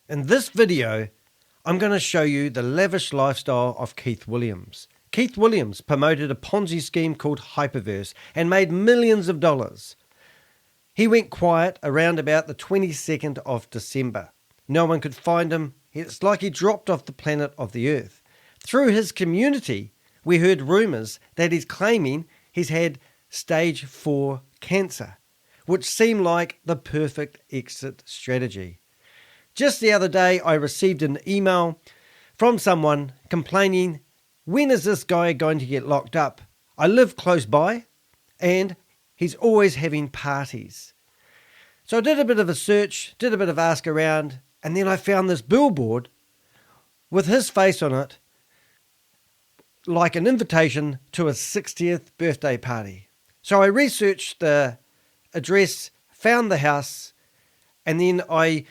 In this video, I'm going to show you the lavish lifestyle of Keith Williams. Keith Williams promoted a Ponzi scheme called HyperVerse and made millions of dollars. He went quiet around about the 22nd of December. No one could find him. It's like he dropped off the planet of the earth. Through his community, we heard rumours that he's claiming he's had stage 4 cancer, which seemed like the perfect exit strategy. Just the other day, I received an email from someone complaining, when is this guy going to get locked up? I live close by and he's always having parties. So I did a bit of a search, did a bit of ask around, and then I found this billboard with his face on it, like an invitation to his 60th birthday party. So I researched the address, found the house, and then I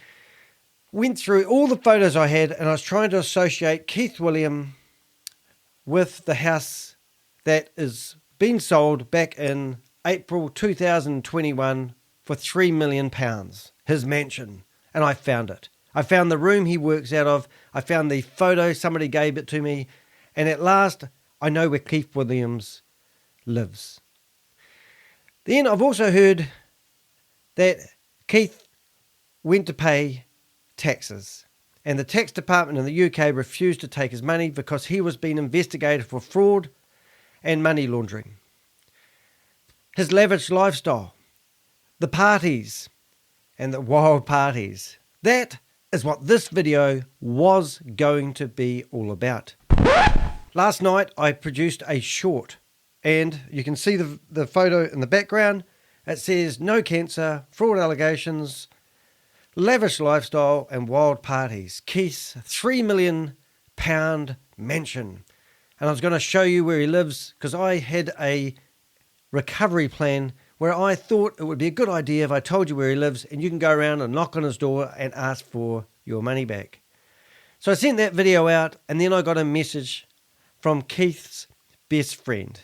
went through all the photos I had, and I was trying to associate Keith Williams with the house that is being sold back in April 2021 for £3 million, his mansion. And I found it. I found the room he works out of. I found the photo, somebody gave it to me. And at last, I know where Keith Williams lives. Then I've also heard that Keith went to pay taxes, and the tax department in the UK refused to take his money because he was being investigated for fraud and money laundering. His lavish lifestyle, the parties and the wild parties, that is what this video was going to be all about. Last night I produced a short, and you can see the photo in the background. It says no cancer, fraud allegations, lavish lifestyle and wild parties. Keith's £3 million mansion. And I was going to show you where he lives because I had a recovery plan where I thought it would be a good idea if I told you where he lives and you can go around and knock on his door and ask for your money back. So I sent that video out, and then I got a message from Keith's best friend.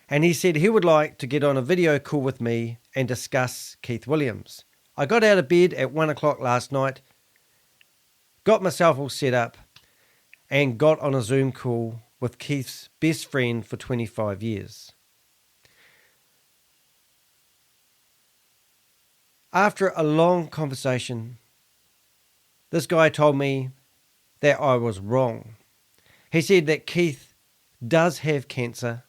And he said he would like to get on a video call with me and discuss Keith Williams. I got out of bed at 1 o'clock last night, got myself all set up, and got on a Zoom call with Keith's best friend for 25 years. After a long conversation, this guy told me that I was wrong. He said that Keith does have cancer.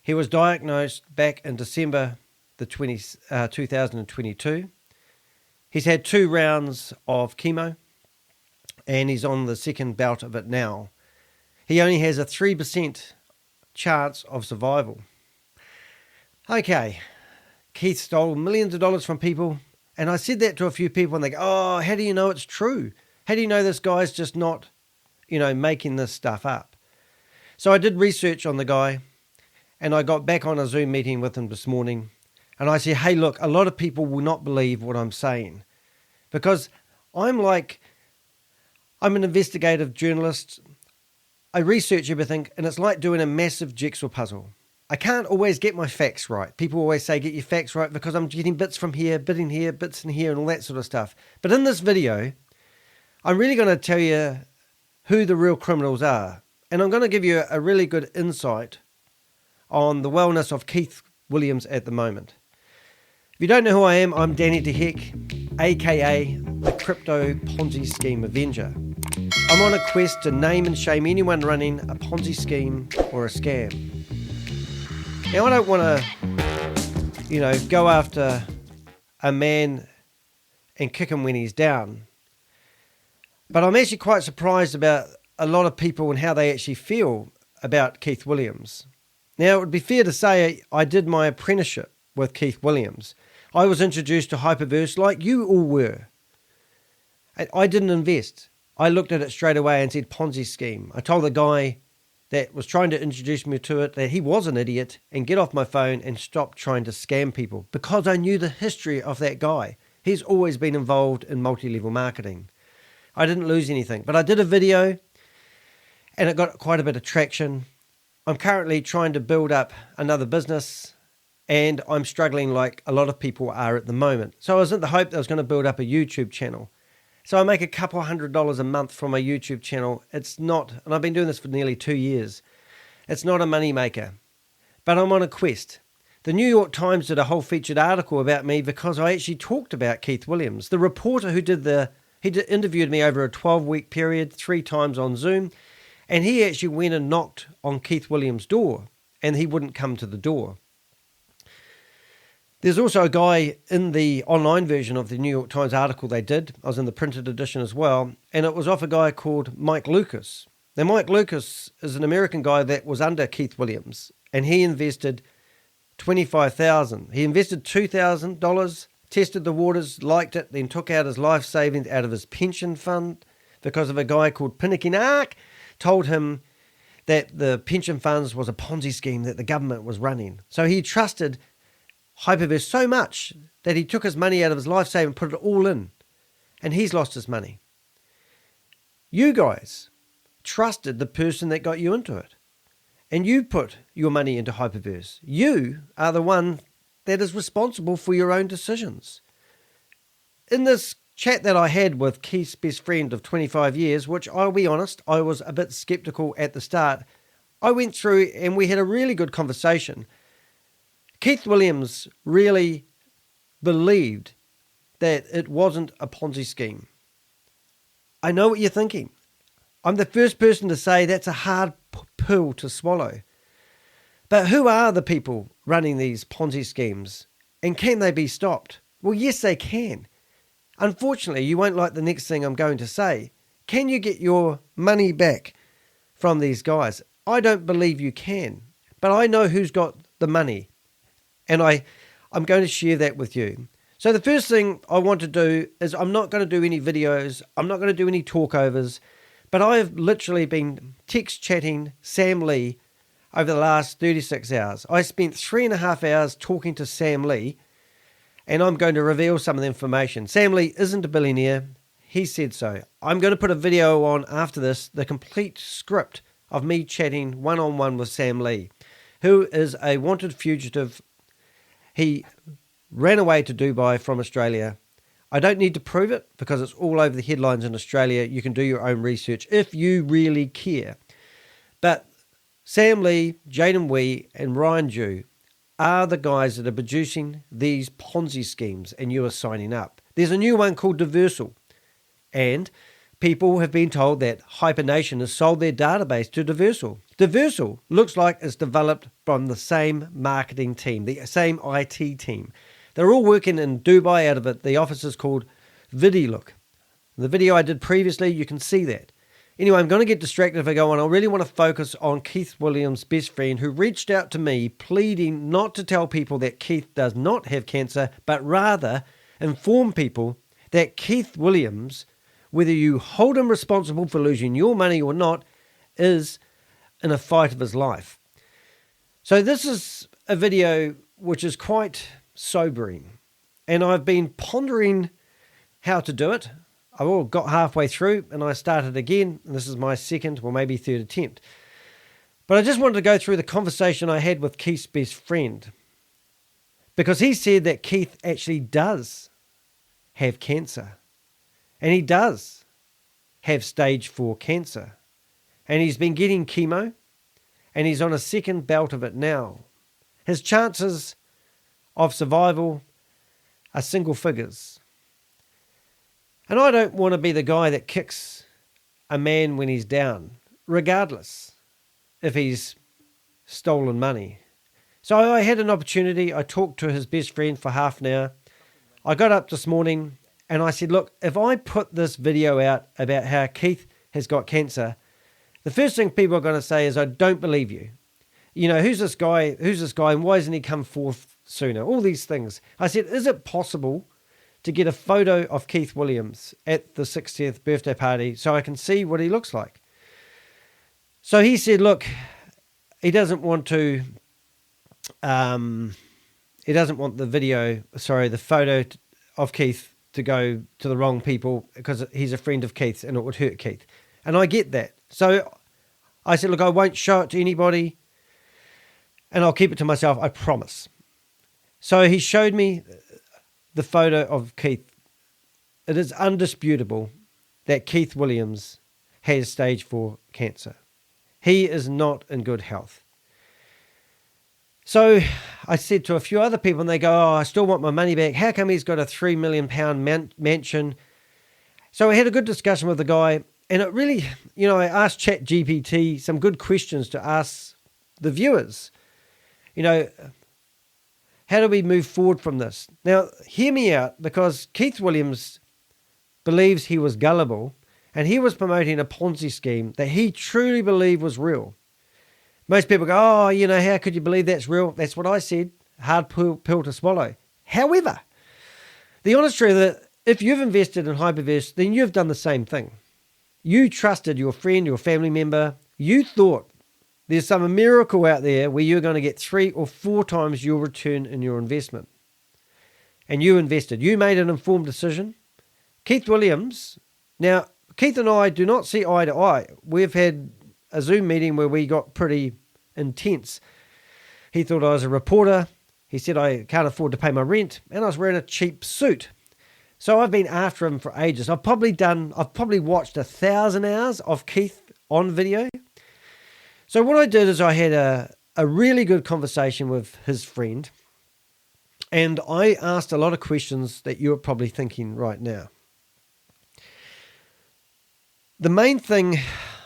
He was diagnosed back in December 2022. He's had 2 rounds of chemo, and he's on the second bout of it now. He only has a 3% chance of survival. Okay, Keith stole millions of dollars from people, and I said that to a few people, and they go, oh, how do you know it's true? How do you know this guy's just not, making this stuff up? So I did research on the guy, and I got back on a Zoom meeting with him this morning. And I said, hey, look, a lot of people will not believe what I'm saying because I'm an investigative journalist. I research everything, and it's like doing a massive jigsaw puzzle. I can't always get my facts right. People always say, get your facts right, because I'm getting bits from here, bits in here, bits in here, and all that sort of stuff. But in this video, I'm really going to tell you who the real criminals are. And I'm going to give you a really good insight on the wellness of Keith Williams at the moment. If you don't know who I am, I'm Danny de Hek, aka the Crypto Ponzi Scheme Avenger. I'm on a quest to name and shame anyone running a Ponzi scheme or a scam. Now, I don't want to, go after a man and kick him when he's down. But I'm actually quite surprised about a lot of people and how they actually feel about Keith Williams. Now, it would be fair to say I did my apprenticeship with Keith Williams. I was introduced to HyperVerse like you all were. I didn't invest. I looked at it straight away and said Ponzi scheme. I told the guy that was trying to introduce me to it that he was an idiot and get off my phone and stop trying to scam people, because I knew the history of that guy. He's always been involved in multi-level marketing. I didn't lose anything, but I did a video and it got quite a bit of traction. I'm currently trying to build up another business, and I'm struggling like a lot of people are at the moment. So I was in the hope that I was going to build up a YouTube channel. So I make a couple $100 a month from my YouTube channel. It's not, and I've been doing this for nearly 2 years. It's not a money maker, but I'm on a quest. The New York Times did a whole featured article about me because I actually talked about Keith Williams. The reporter who interviewed me over a 12-week period, 3 times on Zoom, and he actually went and knocked on Keith Williams' door, and he wouldn't come to the door. There's also a guy in the online version of the New York Times article they did. I was in the printed edition as well, and it was off a guy called Mike Lucas. Now, Mike Lucas is an American guy that was under Keith Williams, and he invested $25,000. He invested $2,000, tested the waters, liked it, then took out his life savings out of his pension fund because of a guy called Pinnakinak told him that the pension funds was a Ponzi scheme that the government was running. So he trusted HyperVerse so much that he took his money out of his life savings and put it all in, and he's lost his money. You guys trusted the person that got you into it, and you put your money into HyperVerse. You are the one that is responsible for your own decisions. In this chat that I had with Keith's best friend of 25 years, which I'll be honest, I was a bit skeptical at the start, I went through and we had a really good conversation. Keith Williams really believed that it wasn't a Ponzi scheme. I know what you're thinking. I'm the first person to say that's a hard pill to swallow. But who are the people running these Ponzi schemes? And can they be stopped? Well, yes, they can. Unfortunately, you won't like the next thing I'm going to say. Can you get your money back from these guys? I don't believe you can. But I know who's got the money. And I'm going to share that with you. So the first thing I want to do is I'm not going to do any videos. I'm not going to do any talkovers. But I have literally been text chatting Sam Lee over the last 36 hours. I spent 3.5 hours talking to Sam Lee, and I'm going to reveal some of the information. Sam Lee isn't a billionaire. He said so. I'm going to put a video on after this, the complete script of me chatting one-on-one with Sam Lee, who is a wanted fugitive. He ran away to Dubai from Australia. I don't need to prove it because it's all over the headlines in Australia. You can do your own research if you really care. But Sam Lee, Jaden Wee, and Ryan Jew are the guys that are producing these Ponzi schemes, and you are signing up. There's a new one called Diversal, and people have been told that HyperNation has sold their database to Diversal. Diversal looks like it's developed from the same marketing team, the same IT team. They're all working in Dubai out of it. The office is called VidiLook. The video I did previously, you can see that. Anyway, I'm going to get distracted if I go on. I really want to focus on Keith Williams' best friend who reached out to me pleading not to tell people that Keith does not have cancer, but rather inform people that Keith Williams, whether you hold him responsible for losing your money or not, is in a fight of his life. So this is a video which is quite sobering, and I've been pondering how to do it. I all got halfway through and I started again, and this is my second or maybe third attempt. But I just wanted to go through the conversation I had with Keith's best friend, because he said that Keith actually does have cancer, and he does have stage 4 cancer, and he's been getting chemo, and he's on a second bout of it now. His chances of survival are single figures. And I don't want to be the guy that kicks a man when he's down, regardless if he's stolen money. So I had an opportunity. I talked to his best friend for half an hour. I got up this morning and I said, look, if I put this video out about how Keith has got cancer, the first thing people are going to say is, I don't believe you. You know, who's this guy, and why hasn't he come forth sooner? All these things. I said, is it possible to get a photo of Keith Williams at the 60th birthday party so I can see what he looks like? So he said, look, he doesn't want to, he doesn't want the photo of Keith to go to the wrong people because he's a friend of Keith's and it would hurt Keith. And I get that. So I said, look, I won't show it to anybody and I'll keep it to myself, I promise. So he showed me the photo of Keith it is undisputable that Keith Williams has stage 4 cancer. He is not in good health. So I said to a few other people, and they go, I still want my money back. How come he's got a £3 million mansion? So I had a good discussion with the guy, and it really, I asked ChatGPT some good questions to ask the viewers. How do we move forward from this? Now, hear me out, because Keith Williams believes he was gullible, and he was promoting a Ponzi scheme that he truly believed was real. Most people go, how could you believe that's real? That's what I said. Hard pill to swallow. However, the honest truth is that if you've invested in HyperVerse, then you've done the same thing. You trusted your friend, your family member. You thought there's some miracle out there where you're going to get 3 or 4 times your return in your investment. And you invested. You made an informed decision. Keith Williams, now, Keith and I do not see eye to eye. We've had a Zoom meeting where we got pretty intense. He thought I was a reporter. He said I can't afford to pay my rent, and I was wearing a cheap suit. So I've been after him for ages. I've probably watched 1,000 hours of Keith on video. So what I did is I had a really good conversation with his friend, and I asked a lot of questions that you're probably thinking right now. The main thing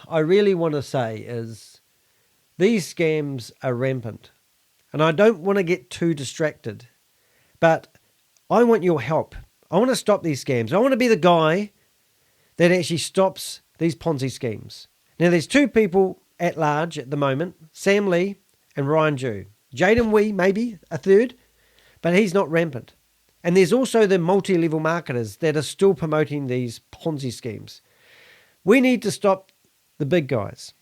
I really want to say is these scams are rampant, and I don't want to get too distracted, but I want your help. I want to stop these scams. I want to be the guy that actually stops these Ponzi schemes. Now, there's 2 people at large at the moment, Sam Lee and Ryan Jew. Jaden Wee, maybe a third, but he's not rampant. And there's also the multi-level marketers that are still promoting these Ponzi schemes. We need to stop the big guys.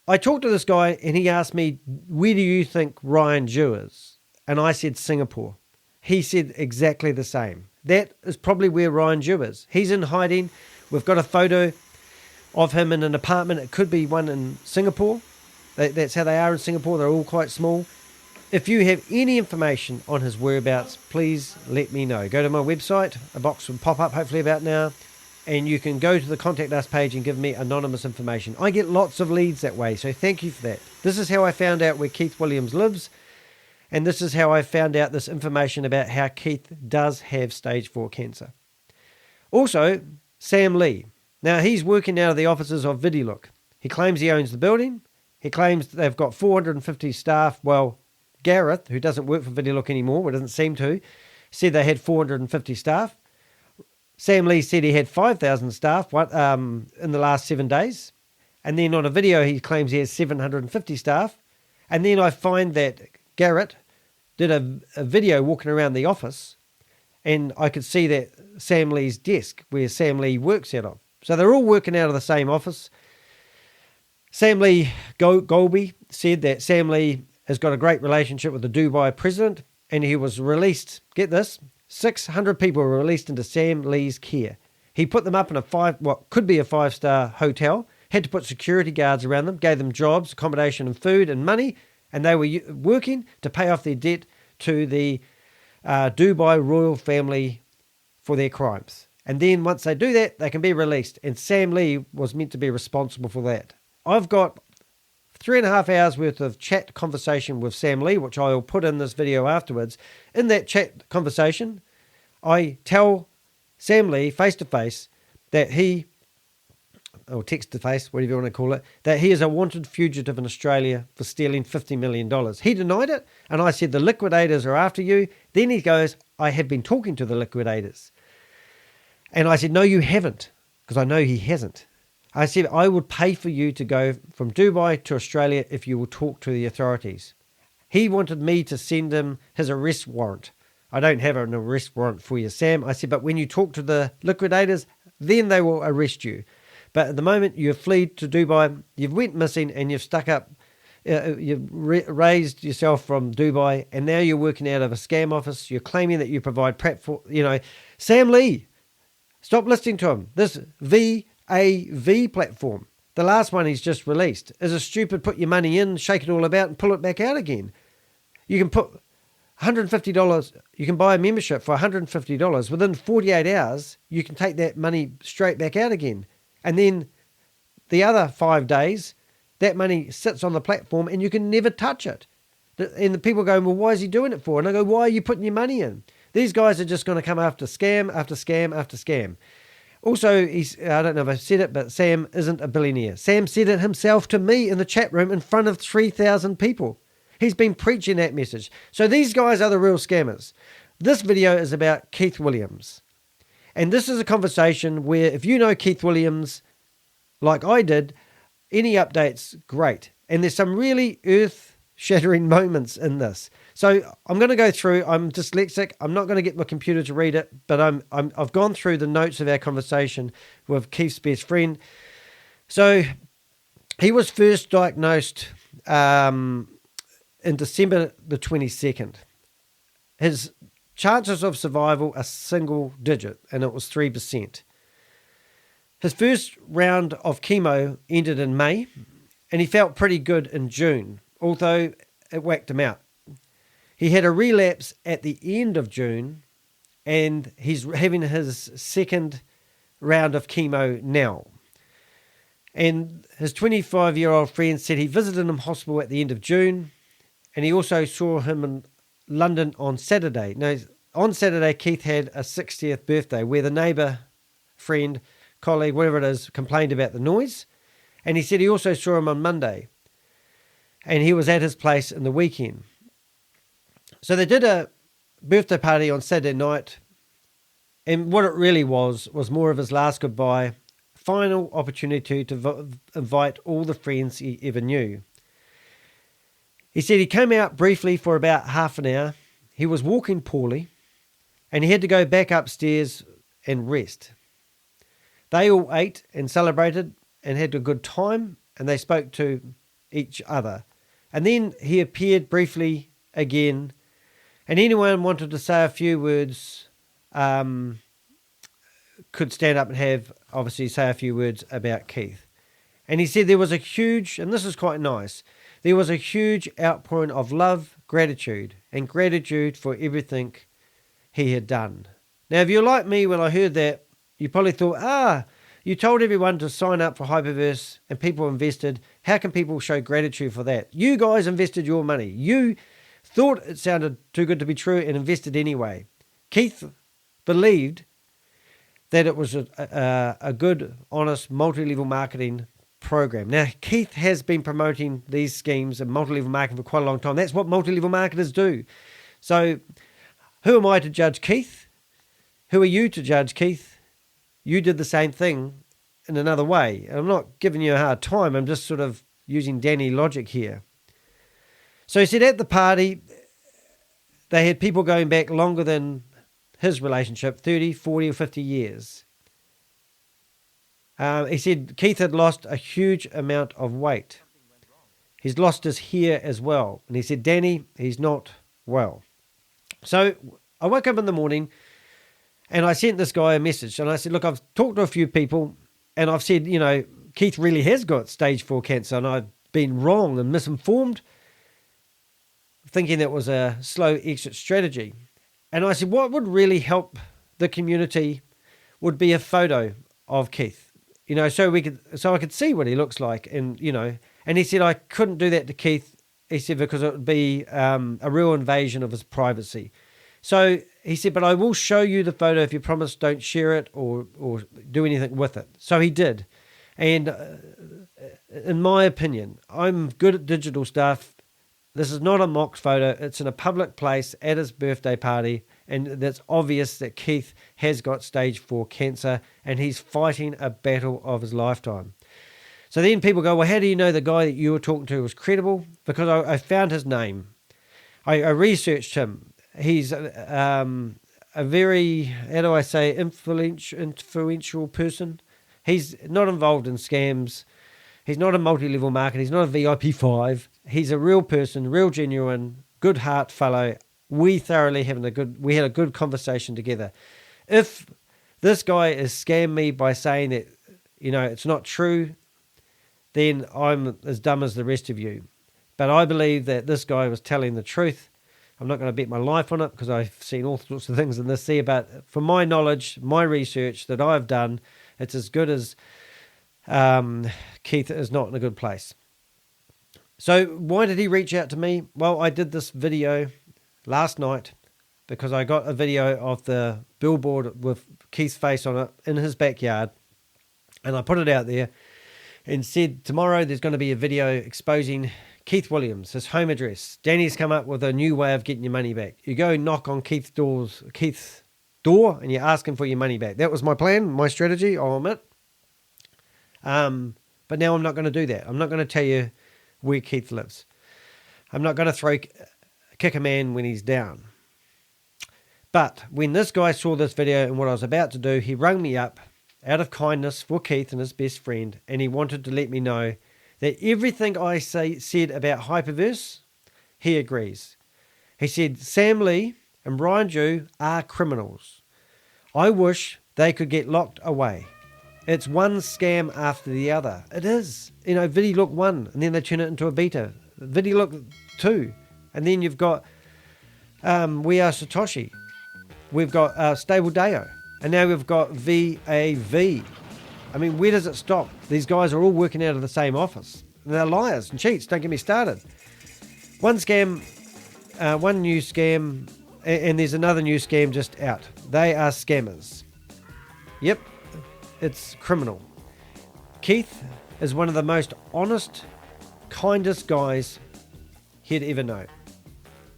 I talked to this guy and he asked me, where do you think Ryan Jew is? And I said Singapore. He said exactly the same. That is probably where Ryan Jew is. He's in hiding. We've got a photo of him in an apartment. It could be one in Singapore. That's how they are in Singapore. They're all quite small. If you have any information on his whereabouts, please let me know. Go to my website. A box will pop up hopefully about now. And you can go to the Contact Us page and give me anonymous information. I get lots of leads that way, so thank you for that. This is how I found out where Keith Williams lives, and this is how I found out this information about how Keith does have stage 4 cancer. Also, Sam Lee. Now, he's working out of the offices of VideoLook. He claims he owns the building. He claims they've got 450 staff. Well, Gareth, who doesn't work for VideoLook anymore, or doesn't seem to, said they had 450 staff. Sam Lee said he had 5,000 staff in the last 7 days. And then on a video, he claims he has 750 staff. And then I find that Garrett did a video walking around the office, and I could see that Sam Lee's desk where Sam Lee works out of. So they're all working out of the same office. Sam Lee Golby said that Sam Lee has got a great relationship with the Dubai president, and he was released, get this, 600 people were released into Sam Lee's care. He put them up in what could be a 5-star hotel, had to put security guards around them, gave them jobs, accommodation and food and money, and they were working to pay off their debt to the Dubai royal family for their crimes. And then once they do that, they can be released. And Sam Lee was meant to be responsible for that. I've got 3.5 hours worth of chat conversation with Sam Lee, which I will put in this video afterwards. In that chat conversation, I tell Sam Lee face to face that or text to face, whatever you want to call it, that he is a wanted fugitive in Australia for stealing $50 million. He denied it, and I said, the liquidators are after you. Then he goes, I have been talking to the liquidators. And I said, no, you haven't, because I know he hasn't. I said, I would pay for you to go from Dubai to Australia if you will talk to the authorities. He wanted me to send him his arrest warrant. I don't have an arrest warrant for you, Sam. I said, but when you talk to the liquidators, then they will arrest you. But at the moment, you've fled to Dubai, you've went missing, and you've stuck up, you've raised yourself from Dubai, and now you're working out of a scam office. You're claiming that you provide prep for, Sam Lee, stop listening to him. This VAV platform, the last one he's just released, is a stupid put your money in, shake it all about, and pull it back out again. You can put $150, you can buy a membership for $150. Within 48 hours, you can take that money straight back out again. And then the other 5 days, that money sits on the platform and you can never touch it. And the people go, well, why is he doing it for? And I go, why are you putting your money in? These guys are just going to come after scam after scam after scam. Also, I don't know if I said it, but Sam isn't a billionaire. Sam said it himself to me in the chat room in front of 3,000 people. He's been preaching that message. So these guys are the real scammers. This video is about Keith Williams. And this is a conversation where if you know Keith Williams, like I did, any updates, great. And there's some really earth-shattering moments in this. So I'm going to go through. I'm dyslexic. I'm not going to get my computer to read it, but I've gone through the notes of our conversation with Keith's best friend. So he was first diagnosed in December the 22nd. His chances of survival are single digit, and it was 3%. His first round of chemo ended in May, and he felt pretty good in June, although it whacked him out. He had a relapse at the end of June, and he's having his second round of chemo now. And his 25-year-old friend said he visited him hospital at the end of June, and he also saw him in London on Saturday. Now, on Saturday, Keith had a 60th birthday where the neighbour, friend, colleague, whatever it is, complained about the noise. And he said he also saw him on Monday. And he was at his place in the weekend. So they did a birthday party on Saturday night. And what it really was more of his last goodbye, final opportunity to invite all the friends he ever knew. He said he came out briefly for about half an hour. He was walking poorly, and he had to go back upstairs and rest. They all ate and celebrated and had a good time, and they spoke to each other. And then he appeared briefly again, and anyone wanted to say a few words could stand up and obviously say a few words about Keith. And he said there was a huge, and this is quite nice, there was a huge outpouring of love, gratitude, and gratitude for everything he had done. Now, if you're like me, when I heard that, you probably thought, you told everyone to sign up for HyperVerse and people invested. How can people show gratitude for that? You guys invested your money. You thought it sounded too good to be true and invested anyway. Keith believed that it was a good, honest, multi-level marketing program. Now, Keith has been promoting these schemes and multi-level marketing for quite a long time. That's what multi-level marketers do. So who am I to judge Keith? Who are you to judge Keith? You did the same thing in another way. And I'm not giving you a hard time. I'm just sort of using Danny logic here. So he said at the party, they had people going back longer than his relationship, 30, 40 or 50 years. He said Keith had lost a huge amount of weight. He's lost his hair as well. And he said, Danny, he's not well. So I woke up in the morning and I sent this guy a message. And I said, look, I've talked to a few people and I've said, Keith really has got stage 4 cancer. And I've been wrong and misinformed, thinking that was a slow exit strategy. And I said, what would really help the community would be a photo of Keith. So I could see what he looks like, and he said I couldn't do that to Keith. He said because it would be a real invasion of his privacy. So he said, but I will show you the photo if you promise don't share it or do anything with it. So he did, and in my opinion, I'm good at digital stuff. This is not a mock photo. It's in a public place at his birthday party. And that's obvious that Keith has got stage 4 cancer and he's fighting a battle of his lifetime. So then people go, well, how do you know the guy that you were talking to was credible? Because I found his name. I researched him. He's a very, how do I say, influential person. He's not involved in scams. He's not a multi-level marketer. He's not a VIP5. He's a real person, real genuine, good heart fellow. We had a good conversation together. If this guy has scammed me by saying that, it's not true, then I'm as dumb as the rest of you. But I believe that this guy was telling the truth. I'm not going to bet my life on it because I've seen all sorts of things in this sea, but from my knowledge, my research that I've done, it's as good as Keith is not in a good place. So why did he reach out to me? Well, I did this video last night because I got a video of the billboard with Keith's face on it in his backyard, and I put it out there and said, tomorrow there's going to be a video exposing Keith Williams, his home address. Danny's come up with a new way of getting your money back. You go knock on Keith's door and you ask him for your money back. That was my plan, my strategy, I'll admit. But now I'm not going to do that. I'm not going to tell you where Keith lives. I'm not going to kick a man when he's down. But when this guy saw this video and what I was about to do, he rang me up out of kindness for Keith and his best friend, and he wanted to let me know that everything I said about HyperVerse, he agrees. He said, Sam Lee and Brian Jew are criminals. I wish they could get locked away. It's one scam after the other. It is. You know, VidiLook 1, and then they turn it into a beta. VidiLook 2, and then you've got We Are Satoshi. We've got Stable Deo, and now we've got VAV. I mean, where does it stop? These guys are all working out of the same office. And they're liars and cheats. Don't get me started. One scam, one new scam, and there's another new scam just out. They are scammers. Yep, it's criminal. Keith is one of the most honest, kindest guys he'd ever know.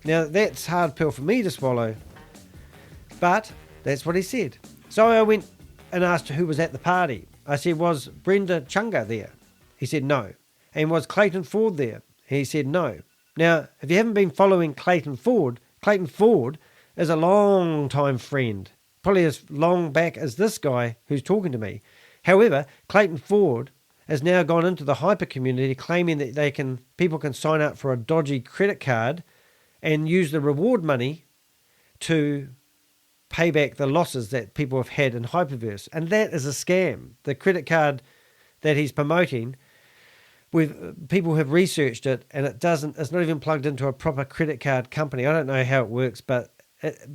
Now, that's a hard pill for me to swallow, but that's what he said. So I went and asked who was at the party. I said, was Brenda Chunga there? He said no. And was Clayton Ford there? He said no. Now, if you haven't been following Clayton Ford is a long-time friend, probably as long back as this guy who's talking to me. However, Clayton Ford has now gone into the hyper community claiming that people can sign up for a dodgy credit card and use the reward money to pay back the losses that people have had in HyperVerse. And that is a scam. The credit card that he's promoting, people have researched it, and it's not even plugged into a proper credit card company. I don't know how it works, but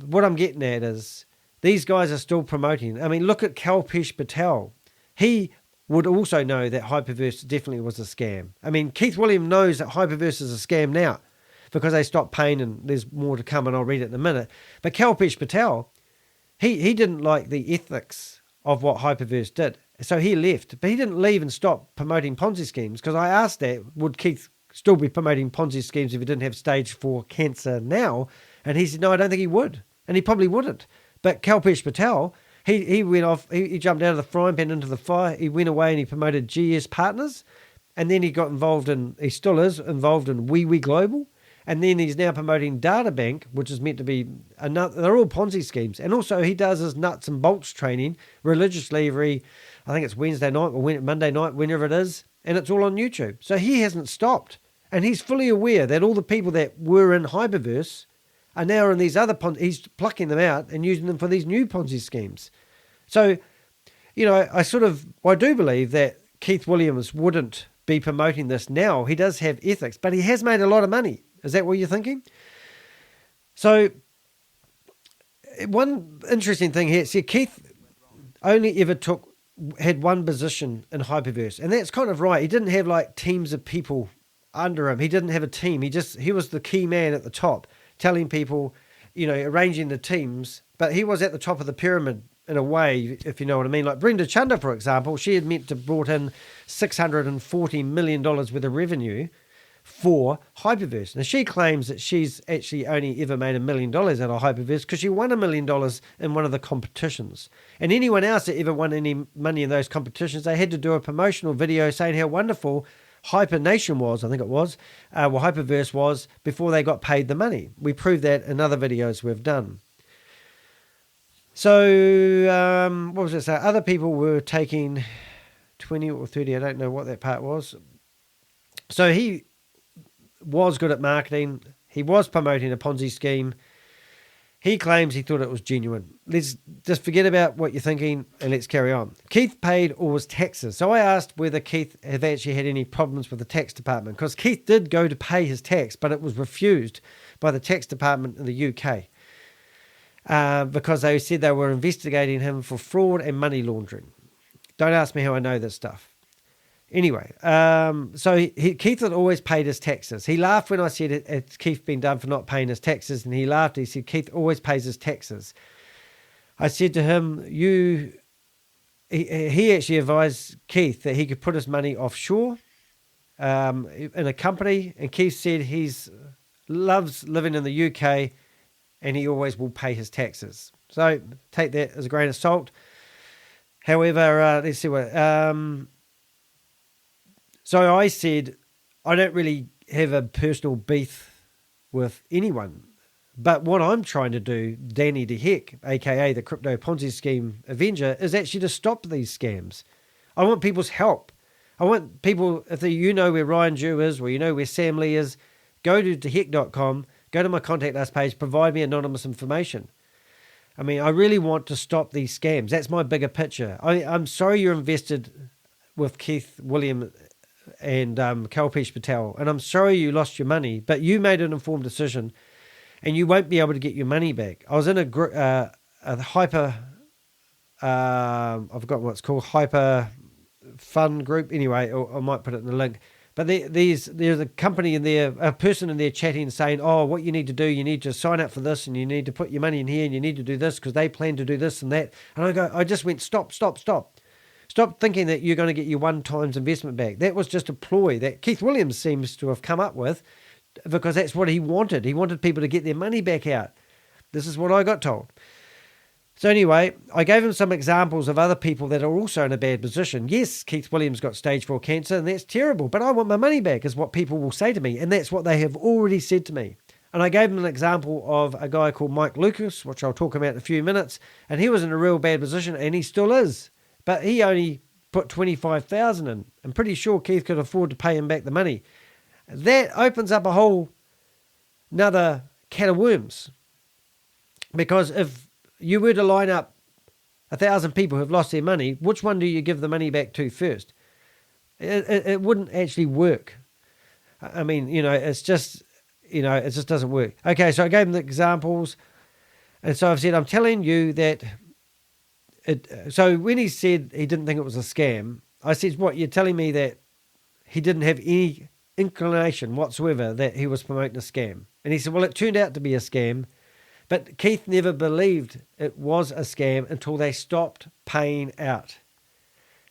what I'm getting at is these guys are still promoting. I mean, look at Kalpesh Patel. He would also know that HyperVerse definitely was a scam. I mean, Keith Williams knows that HyperVerse is a scam now because they stopped paying, and there's more to come, and I'll read it in a minute. But Kalpesh Patel, he didn't like the ethics of what HyperVerse did. So he left, but he didn't leave and stop promoting Ponzi schemes, because I asked that, would Keith still be promoting Ponzi schemes if he didn't have stage 4 cancer now? And he said, no, I don't think he would. And he probably wouldn't. But Kalpesh Patel, he went off, he jumped out of the frying pan into the fire. He went away and he promoted GS Partners. And then he got involved he still is involved in WeWe Global. And then he's now promoting Databank, which is meant to be they're all Ponzi schemes. And also he does his nuts and bolts training religiously every, I think it's Wednesday night or Monday night, whenever it is. And it's all on YouTube. So he hasn't stopped. And he's fully aware that all the people that were in HyperVerse are now in these other he's plucking them out and using them for these new Ponzi schemes. So, you know, I do believe that Keith Williams wouldn't be promoting this now. He does have ethics, but he has made a lot of money. Is that what you're thinking? So, one interesting thing here, see, Keith only ever had one position in HyperVerse, and that's kind of right. He didn't have like teams of people under him. He didn't have a team. He was the key man at the top, telling people, you know, arranging the teams, but he was at the top of the pyramid in a way, if you know what I mean. Like Brenda Chunda, for example, she had meant to brought in $640 million worth of revenue for HyperVerse. Now, she claims that she's actually only ever made $1 million out of HyperVerse because she won $1 million in one of the competitions. And anyone else that ever won any money in those competitions, they had to do a promotional video saying how wonderful Hyper Nation was, I think it was, HyperVerse was, before they got paid the money. We proved that in other videos we've done. So, what was it? So other people were taking 20 or 30, I don't know what that part was. So he was good at marketing. He was promoting a Ponzi scheme. He claims he thought it was genuine. Let's just forget about what you're thinking and let's carry on. Keith paid all his taxes. So I asked whether Keith had actually had any problems with the tax department, because Keith did go to pay his tax, but it was refused by the tax department in the UK because they said they were investigating him for fraud and money laundering. Don't ask me how I know this stuff. Anyway, so Keith had always paid his taxes. He laughed when I said it's Keith been done for not paying his taxes, and he laughed. He said, Keith always pays his taxes. I said to him, he actually advised Keith that he could put his money offshore in a company, and Keith said loves living in the UK and he always will pay his taxes. So take that as a grain of salt. However, let's see what... So I said, I don't really have a personal beef with anyone. But what I'm trying to do, Danny de Hek, a.k.a. the Crypto Ponzi Scheme Avenger, is actually to stop these scams. I want people's help. I want people, if you know where Ryan Jew is, or you know where Sam Lee is, go to dehek.com, go to my Contact Us page, provide me anonymous information. I mean, I really want to stop these scams. That's my bigger picture. I'm sorry you're invested with Keith Williams and Kalpesh Patel, and I'm sorry you lost your money, but you made an informed decision, and you won't be able to get your money back. I was in a hyper, I've forgotten what it's called, hyper fun group. Anyway, or I might put it in the link. But there's a company in there, a person in there chatting, saying, oh, what you need to do, you need to sign up for this, and you need to put your money in here, and you need to do this because they plan to do this and that. And I just went, stop. Stop thinking that you're going to get your one-time investment back. That was just a ploy that Keith Williams seems to have come up with, because that's what he wanted. He wanted people to get their money back out. This is what I got told. So anyway, I gave him some examples of other people that are also in a bad position. Yes, Keith Williams got stage 4 cancer, and that's terrible, but I want my money back, is what people will say to me, and that's what they have already said to me. And I gave him an example of a guy called Mike Lucas, which I'll talk about in a few minutes, and he was in a real bad position, and he still is. But he only put $25,000 in. I'm pretty sure Keith could afford to pay him back the money. That opens up a whole another can of worms. Because if you were to line up 1,000 people who've lost their money, which one do you give the money back to first? It wouldn't actually work. I mean, it just doesn't work. Okay, so I gave him the examples. And so I've said, I'm telling you that... So when he said he didn't think it was a scam, I said, what, you're telling me that he didn't have any inclination whatsoever that he was promoting a scam? And he said, well, it turned out to be a scam, but Keith never believed it was a scam until they stopped paying out.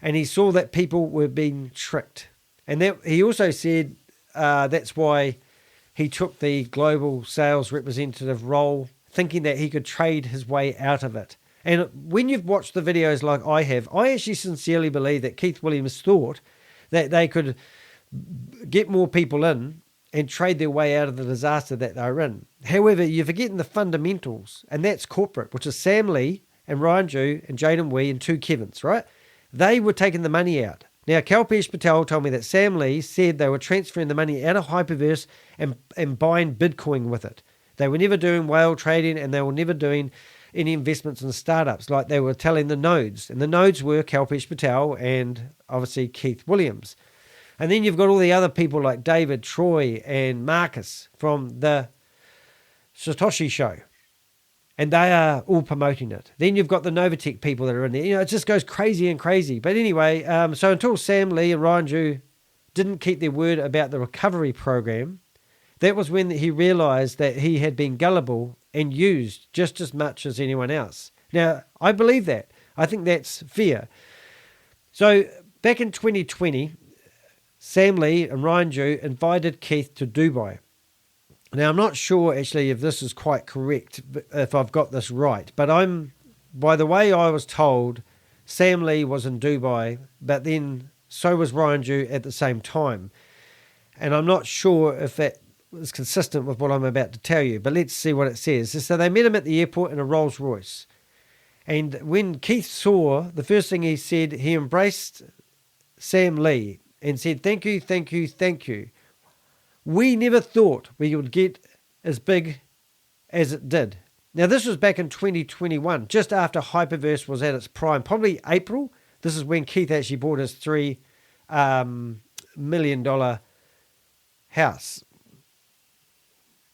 And he saw that people were being tricked. And that he also said that's why he took the global sales representative role, thinking that he could trade his way out of it. And when you've watched the videos like I have, I actually sincerely believe that Keith Williams thought that they could get more people in and trade their way out of the disaster that they're in. However, you're forgetting the fundamentals, and that's corporate, which is Sam Lee and Ryan Jew and Jaden Wee and 2 Kevins, right? They were taking the money out. Now, Kalpesh Patel told me that Sam Lee said they were transferring the money out of HyperVerse and buying Bitcoin with it. They were never doing whale trading, and they were never doing any investments in startups like they were telling the nodes. And the nodes were Kalpesh Patel and obviously Keith Williams. And then you've got all the other people like David, Troy, and Marcus from the Satoshi Show. And they are all promoting it. Then you've got the Novatech people that are in there. It just goes crazy and crazy. But anyway, so until Sam Lee and Ryan Jew didn't keep their word about the recovery program, that was when he realized that he had been gullible and used just as much as anyone else. Now, I believe that. I think that's fair. So back in 2020, Sam Lee and Ryan Jew invited Keith to Dubai. Now, I'm not sure actually if this is quite correct, if I've got this right, but by the way I was told, Sam Lee was in Dubai, but then so was Ryan Jew at the same time. And I'm not sure if that is consistent with what I'm about to tell you, but let's see what it says. So they met him at the airport in a Rolls Royce. And when Keith saw, the first thing he said, he embraced Sam Lee and said, thank you, thank you, thank you. We never thought we would get as big as it did. Now, this was back in 2021, just after HyperVerse was at its prime, probably April. This is when Keith actually bought his $3 million house.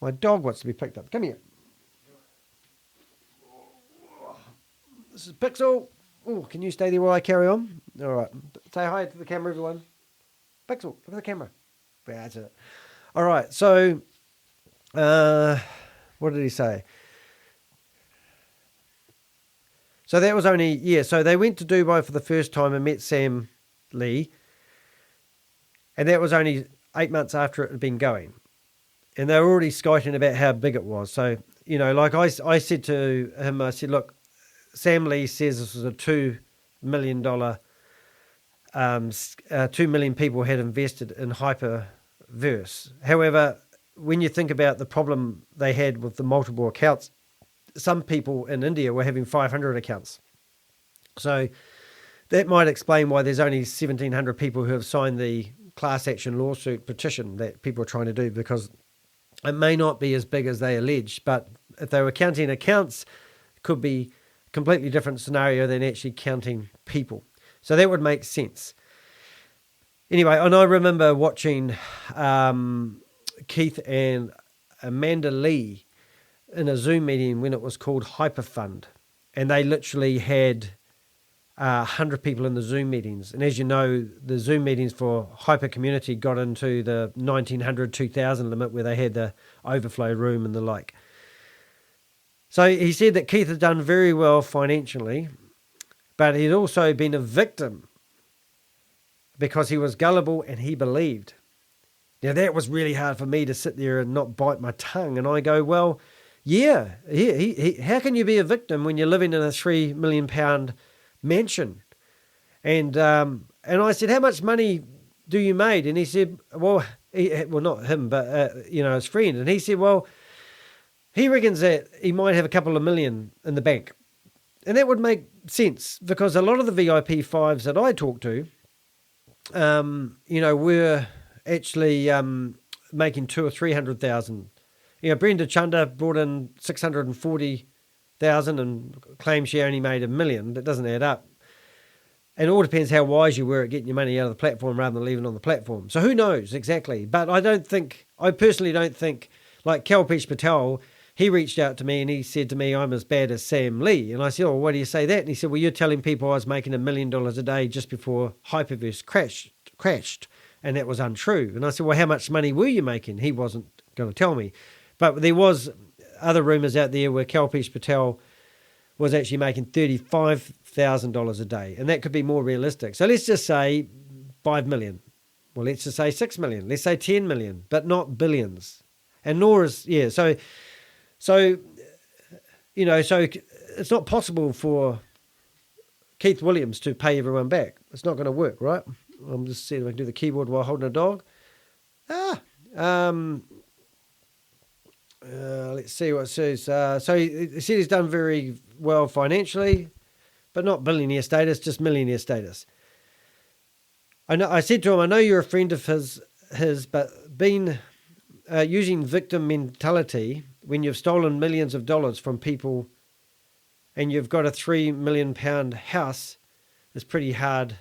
My dog wants to be picked up. Come here. This is Pixel. Oh, can you stay there while I carry on? All right. Say hi to the camera, everyone. Pixel, look at the camera. Yeah, that's it. All right. So, what did he say? So that was only, yeah, so they went to Dubai for the first time and met Sam Lee. And that was only 8 months after it had been going. And they were already skiting about how big it was. So, you know, like I said to him, I said, look, Sam Lee says this was a $2 million, 2 million people had invested in HyperVerse. However, when you think about the problem they had with the multiple accounts, some people in India were having 500 accounts. So that might explain why there's only 1,700 people who have signed the class action lawsuit petition that people are trying to do, because it may not be as big as they allege, but if they were counting accounts, it could be a completely different scenario than actually counting people. So that would make sense. Anyway, and I remember watching Keith and Amanda Lee in a Zoom meeting when it was called Hyperfund, and they literally had 100 people in the Zoom meetings. And as you know, the Zoom meetings for Hyper Community got into the 1900, 2000 limit, where they had the overflow room and the like. So he said that Keith had done very well financially, but he'd also been a victim because he was gullible and he believed. Now that was really hard for me to sit there and not bite my tongue. And I go, well, yeah, how can you be a victim when you're living in a £3 million mansion? And I said, how much money do you made? And he said, well, not him, but his friend. And he said, well, he reckons that he might have a couple of million in the bank. And that would make sense, because a lot of the VIP fives that I talk to, were actually making 200,000 or 300,000. Brenda Chunder brought in 640,000 and claims she only made $1 million. That doesn't add up. And it all depends how wise you were at getting your money out of the platform rather than leaving it on the platform. So who knows exactly? But I personally don't think, like Kalpesh Patel, he reached out to me and he said to me, I'm as bad as Sam Lee. And I said, oh, why do you say that? And he said, well, you're telling people I was making $1 million a day just before HyperVerse crashed. And that was untrue. And I said, well, how much money were you making? He wasn't going to tell me. But there was other rumours out there where Kalpesh Patel was actually making $35,000 a day. And that could be more realistic. So let's just say 5 million. Well, let's just say 6 million. Let's say 10 million, but not billions. And nor is, so it's not possible for Keith Williams to pay everyone back. It's not going to work, right? I'm just seeing if I can do the keyboard while holding a dog. Let's see what it says. So he said he's done very well financially, but not billionaire status, just millionaire status. I said to him, I know you're a friend of his, but been using victim mentality when you've stolen millions of dollars from people and you've got a £3 million house is pretty hard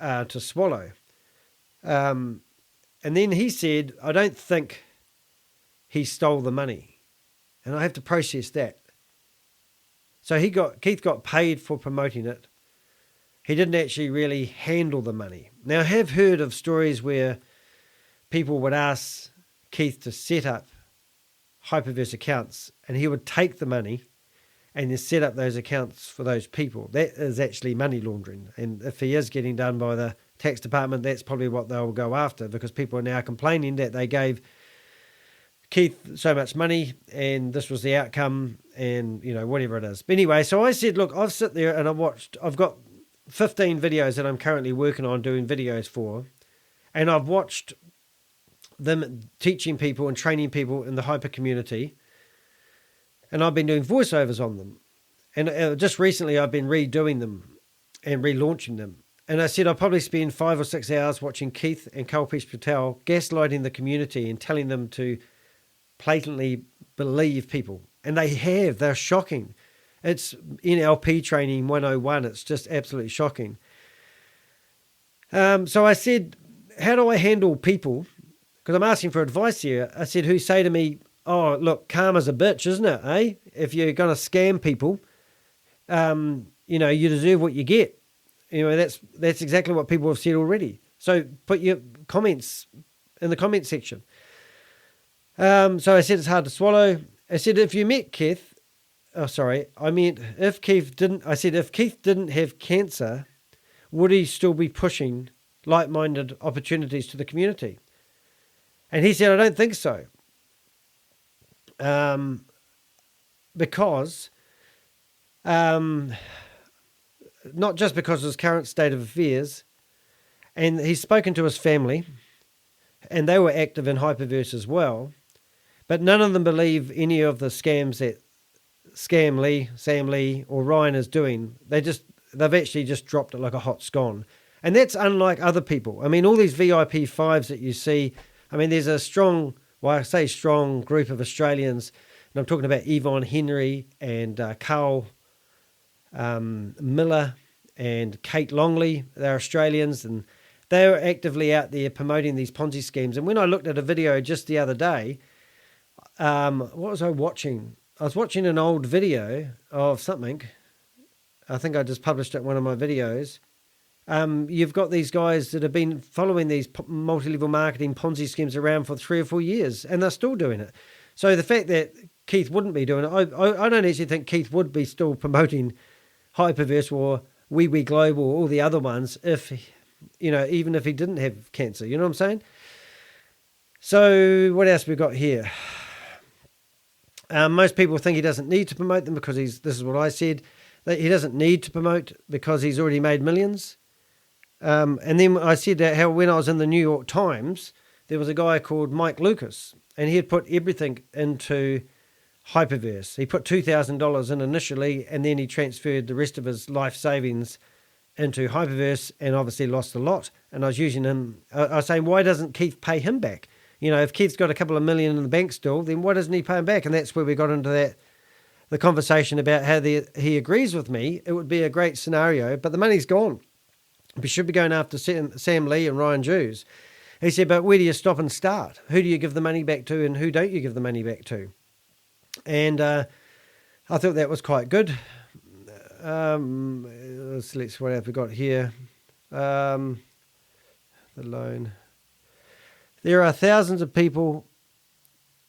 to swallow. And then he said, I don't think he stole the money. And I have to process that. So Keith got paid for promoting it. He didn't actually really handle the money. Now, I have heard of stories where people would ask Keith to set up HyperVerse accounts and he would take the money and then set up those accounts for those people. That is actually money laundering. And if he is getting done by the tax department, that's probably what they'll go after, because people are now complaining that they gave Keith so much money and this was the outcome and, whatever it is. But anyway, so I said, look, I've sit there and I've got 15 videos that I'm currently working on doing videos for, and I've watched them teaching people and training people in the hyper community, and I've been doing voiceovers on them. And just recently I've been redoing them and relaunching them. And I said I'll probably spend 5 or 6 hours watching Keith and Kalpesh Patel gaslighting the community and telling them to blatantly believe people And they're shocking. It's NLP training 101. It's just absolutely shocking. So I said, how do I handle people? Because I'm asking for advice here. I said, who say to me, oh, look, karma's a bitch, isn't it, eh? If you're going to scam people, you deserve what you get. That's exactly what people have said already. So put your comments in the comment section. So I said it's hard to swallow. I said, if you met Keith, if Keith didn't have cancer, would he still be pushing like-minded opportunities to the community? And he said, I don't think so. Because, not just because of his current state of affairs, and he's spoken to his family, and they were active in HyperVerse as well, but none of them believe any of the scams that Sam Lee, or Ryan is doing. They've actually just dropped it like a hot scone. And that's unlike other people. I mean, all these VIP fives that you see, I mean, there's a strong group of Australians, and I'm talking about Yvonne Henry and Carl Miller and Kate Longley. They're Australians, and they're actively out there promoting these Ponzi schemes. And when I looked at a video just the other day, what was I watching? I was watching an old video of something. I think I just published it in one of my videos. You've got these guys that have been following these multi-level marketing Ponzi schemes around for 3 or 4 years, and they're still doing it. So the fact that Keith wouldn't be doing it, I don't actually think Keith would be still promoting HyperVerse or Wee Global or all the other ones even if he didn't have cancer. You know what I'm saying? So what else we got here? Most people think he doesn't need to promote them because this is what I said, that he doesn't need to promote because he's already made millions. And then I said that how when I was in the New York Times, there was a guy called Mike Lucas, and he had put everything into HyperVerse. He put $2,000 in initially, and then he transferred the rest of his life savings into HyperVerse and obviously lost a lot. And I was using him. I was saying, why doesn't Keith pay him back? If Keith's got a couple of million in the bank still, then why doesn't he pay him back? And that's where we got into the conversation about how he agrees with me. It would be a great scenario, but the money's gone. We should be going after Sam Lee and Ryan Jews. He said, but where do you stop and start? Who do you give the money back to and who don't you give the money back to? And I thought that was quite good. Let's what have we got here? The loan. There are thousands of people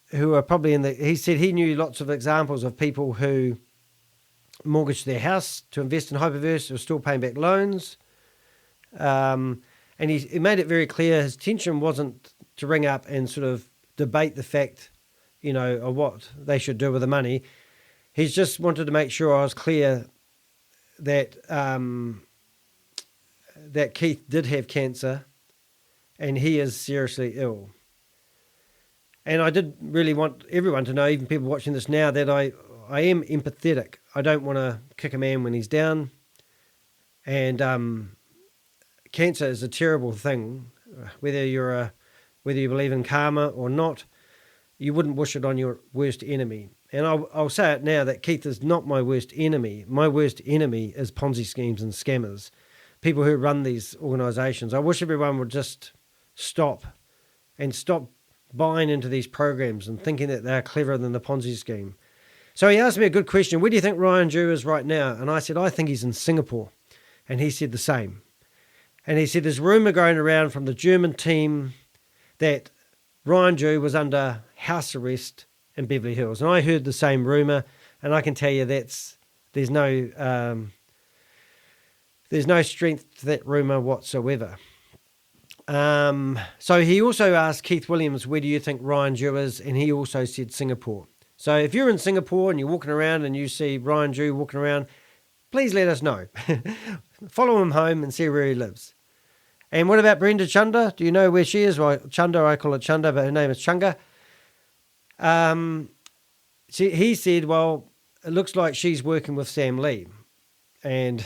who are probably he said he knew lots of examples of people who mortgaged their house to invest in HyperVerse who are still paying back loans. And he made it very clear his intention wasn't to ring up and sort of debate the fact, of what they should do with the money. He's just wanted to make sure I was clear that that Keith did have cancer and he is seriously ill. And I did really want everyone to know, even people watching this now, that I am empathetic. I don't want to kick a man when he's down. And cancer is a terrible thing. Whether you believe in karma or not, you wouldn't wish it on your worst enemy. And I'll say it now that Keith is not my worst enemy. My worst enemy is Ponzi schemes and scammers, people who run these organisations. I wish everyone would just stop buying into these programs and thinking that they're cleverer than the Ponzi scheme. So he asked me a good question. Where do you think Ryan Jew is right now? And I said, I think he's in Singapore. And he said the same. And he said there's rumour going around from the German team that Ryan Jew was under house arrest in Beverly Hills. And I heard the same rumour, and I can tell you there's no strength to that rumour whatsoever. So he also asked Keith Williams, where do you think Ryan Jew is? And he also said Singapore. So if you're in Singapore and you're walking around and you see Ryan Jew walking around, please let us know. Follow him home and see where he lives. And what about Brenda Chunda? Do you know where she is? Well, Chunda, I call her Chunda, but her name is Chunga. He said, well, it looks like she's working with Sam Lee. And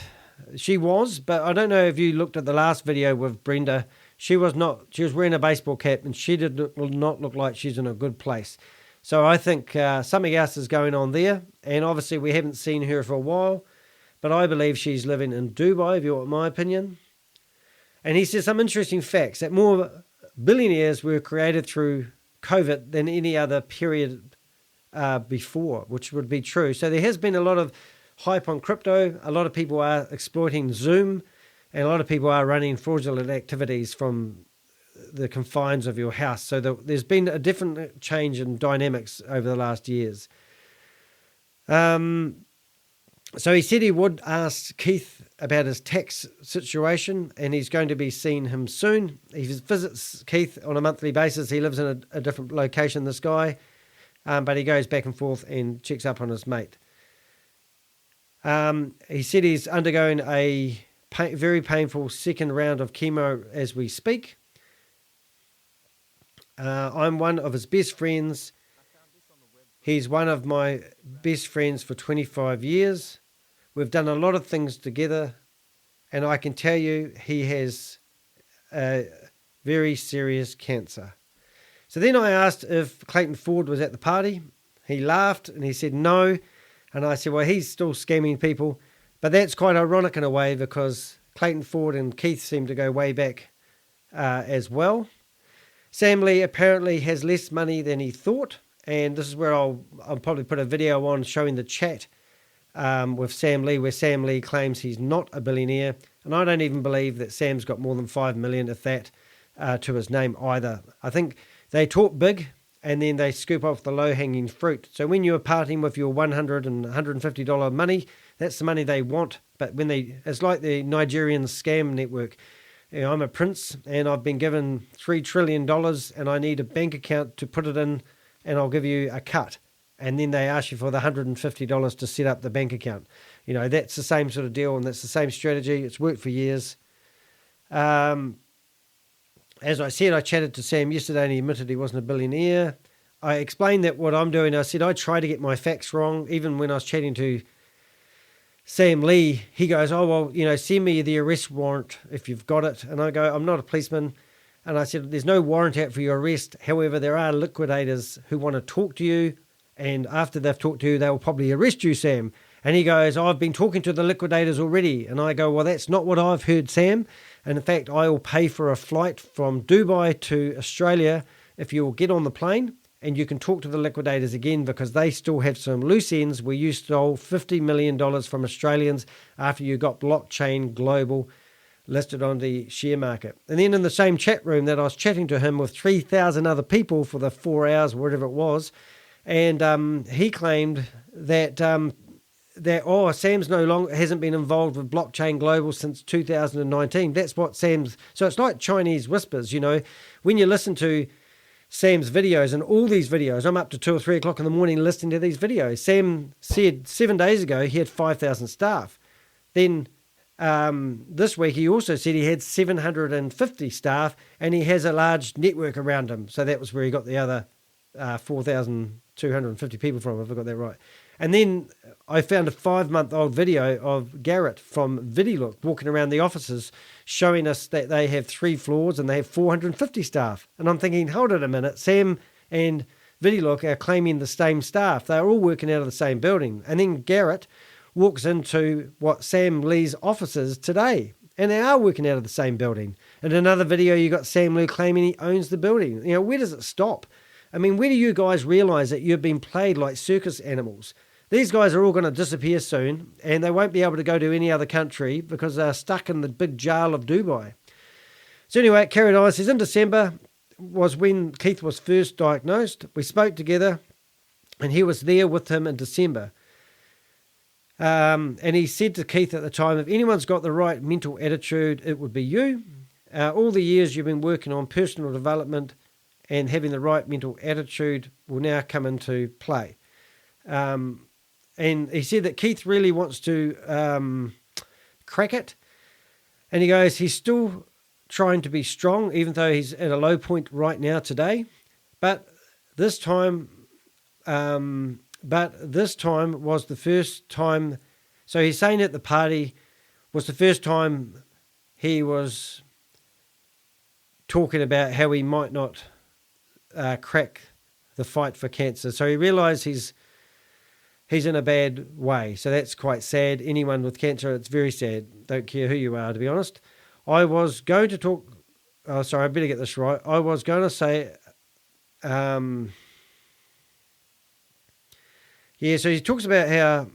she was, but I don't know if you looked at the last video with Brenda. She was not. She was wearing a baseball cap, and she did not look like she's in a good place. So I think something else is going on there. And obviously we haven't seen her for a while, but I believe she's living in Dubai, if you want my opinion. And he says some interesting facts, that more billionaires were created through COVID than any other period before, which would be true. So there has been a lot of hype on crypto. A lot of people are exploiting Zoom, and a lot of people are running fraudulent activities from the confines of your house. So there's been a different change in dynamics over the last years. So he said he would ask Keith about his tax situation, and he's going to be seeing him soon. He visits Keith on a monthly basis. He lives in a different location, this guy, but he goes back and forth and checks up on his mate. He said he's undergoing a very painful second round of chemo as we speak. I'm one of his best friends. He's one of my best friends for 25 years. We've done a lot of things together, and I can tell you he has a very serious cancer. So then I asked if Clayton Ford was at the party. He laughed and he said no. And I said, well, he's still scamming people. But that's quite ironic in a way, because Clayton Ford and Keith seem to go way back as well. Sam Lee apparently has less money than he thought. And this is where I'll probably put a video on showing the chat with Sam Lee, where Sam Lee claims he's not a billionaire. And I don't even believe that Sam's got more than 5 million, if that, to his name either. I think they talk big and then they scoop off the low-hanging fruit. So when you're partying with your $100 and $150 money, that's the money they want. But when it's like the Nigerian scam network. You know, I'm a prince and I've been given $3 trillion and I need a bank account to put it in, and I'll give you a cut. And then they ask you for the $150 to set up the bank account. You know, that's the same sort of deal, and that's the same strategy. It's worked for years. As I said, I chatted to Sam yesterday and he admitted he wasn't a billionaire. I explained that what I'm doing, I said I try to get my facts wrong. Even when I was chatting to Sam Lee, he goes, oh, well, you know, send me the arrest warrant if you've got it. And I go, I'm not a policeman. And I said, there's no warrant out for your arrest. However, there are liquidators who want to talk to you. And after they've talked to you, they'll probably arrest you, Sam. And he goes, I've been talking to the liquidators already. And I go, well, that's not what I've heard, Sam. And in fact, I will pay for a flight from Dubai to Australia if you'll get on the plane and you can talk to the liquidators again, because they still have some loose ends where you stole $50 million from Australians after you got Blockchain Global listed on the share market. And then in the same chat room that I was chatting to him with 3,000 other people for the 4 hours, whatever it was, and he claimed that Sam's hasn't been involved with Blockchain Global since 2019. That's what Sam's... So it's like Chinese whispers, you know. When you listen to Sam's videos, and all these videos, I'm up to 2 or 3 o'clock in the morning listening to these videos. Sam said 7 days ago he had 5,000 staff. Then this week he also said he had 750 staff and he has a large network around him. So that was where he got the other 4,250 people from, if I got that right. And then I found a 5-month-old video of Garrett from VidiLook walking around the offices showing us that they have 3 floors and they have 450 staff. And I'm thinking, hold it a minute, Sam and VidiLook are claiming the same staff. They're all working out of the same building. And then Garrett walks into what Sam Lee's office is today, and they are working out of the same building. In another video, you got Sam Lee claiming he owns the building. You know, where does it stop? I mean, where do you guys realize that you've been played like circus animals? These guys are all going to disappear soon, and they won't be able to go to any other country because they're stuck in the big jail of Dubai. So anyway, it carried on. It says in December was when Keith was first diagnosed. We spoke together, and he was there with him in December. And he said to Keith at the time, if anyone's got the right mental attitude, it would be you. All the years you've been working on personal development and having the right mental attitude will now come into play. And he said that Keith really wants to crack it. And he goes, he's still trying to be strong, even though he's at a low point right now today. But this time was the first time. So he's saying at the party was the first time he was talking about how he might not crack the fight for cancer. So he realised he's in a bad way. So that's quite sad. Anyone with cancer, it's very sad. Don't care who you are, to be honest. I was going to talk... Oh, sorry, I better get this right. I was going to say... yeah, so he talks about how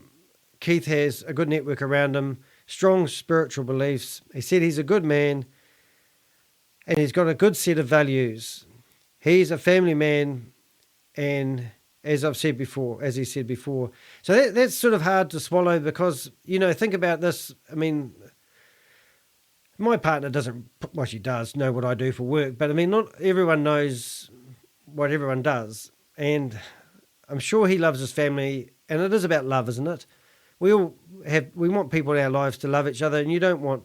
Keith has a good network around him, strong spiritual beliefs. He said he's a good man and he's got a good set of values. He's a family man, and as he said before. So that's sort of hard to swallow because, think about this. I mean, my partner doesn't, well, she does know what I do for work, but I mean, not everyone knows what everyone does. And I'm sure he loves his family, and it is about love, isn't it? We want people in our lives to love each other, and you don't want,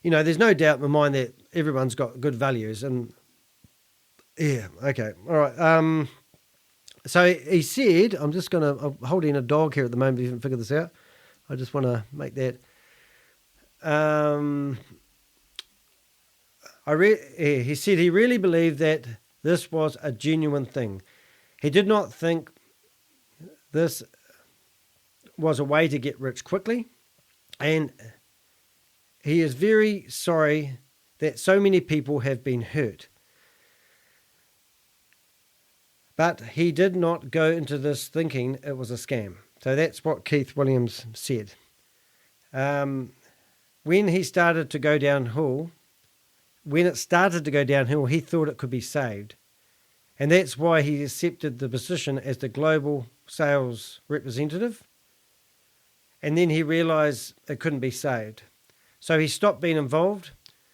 there's no doubt in my mind that everyone's got good values, and yeah, okay, all right. So he said, I'm holding a dog here at the moment, if you haven't figured this out. I just want to make that. He said he really believed that this was a genuine thing. He did not think this was a way to get rich quickly, and he is very sorry that so many people have been hurt. But he did not go into this thinking it was a scam. So that's what Keith Williams said. When it started to go downhill, he thought it could be saved. And that's why he accepted the position as the global sales representative. And then he realized it couldn't be saved. So he stopped being involved,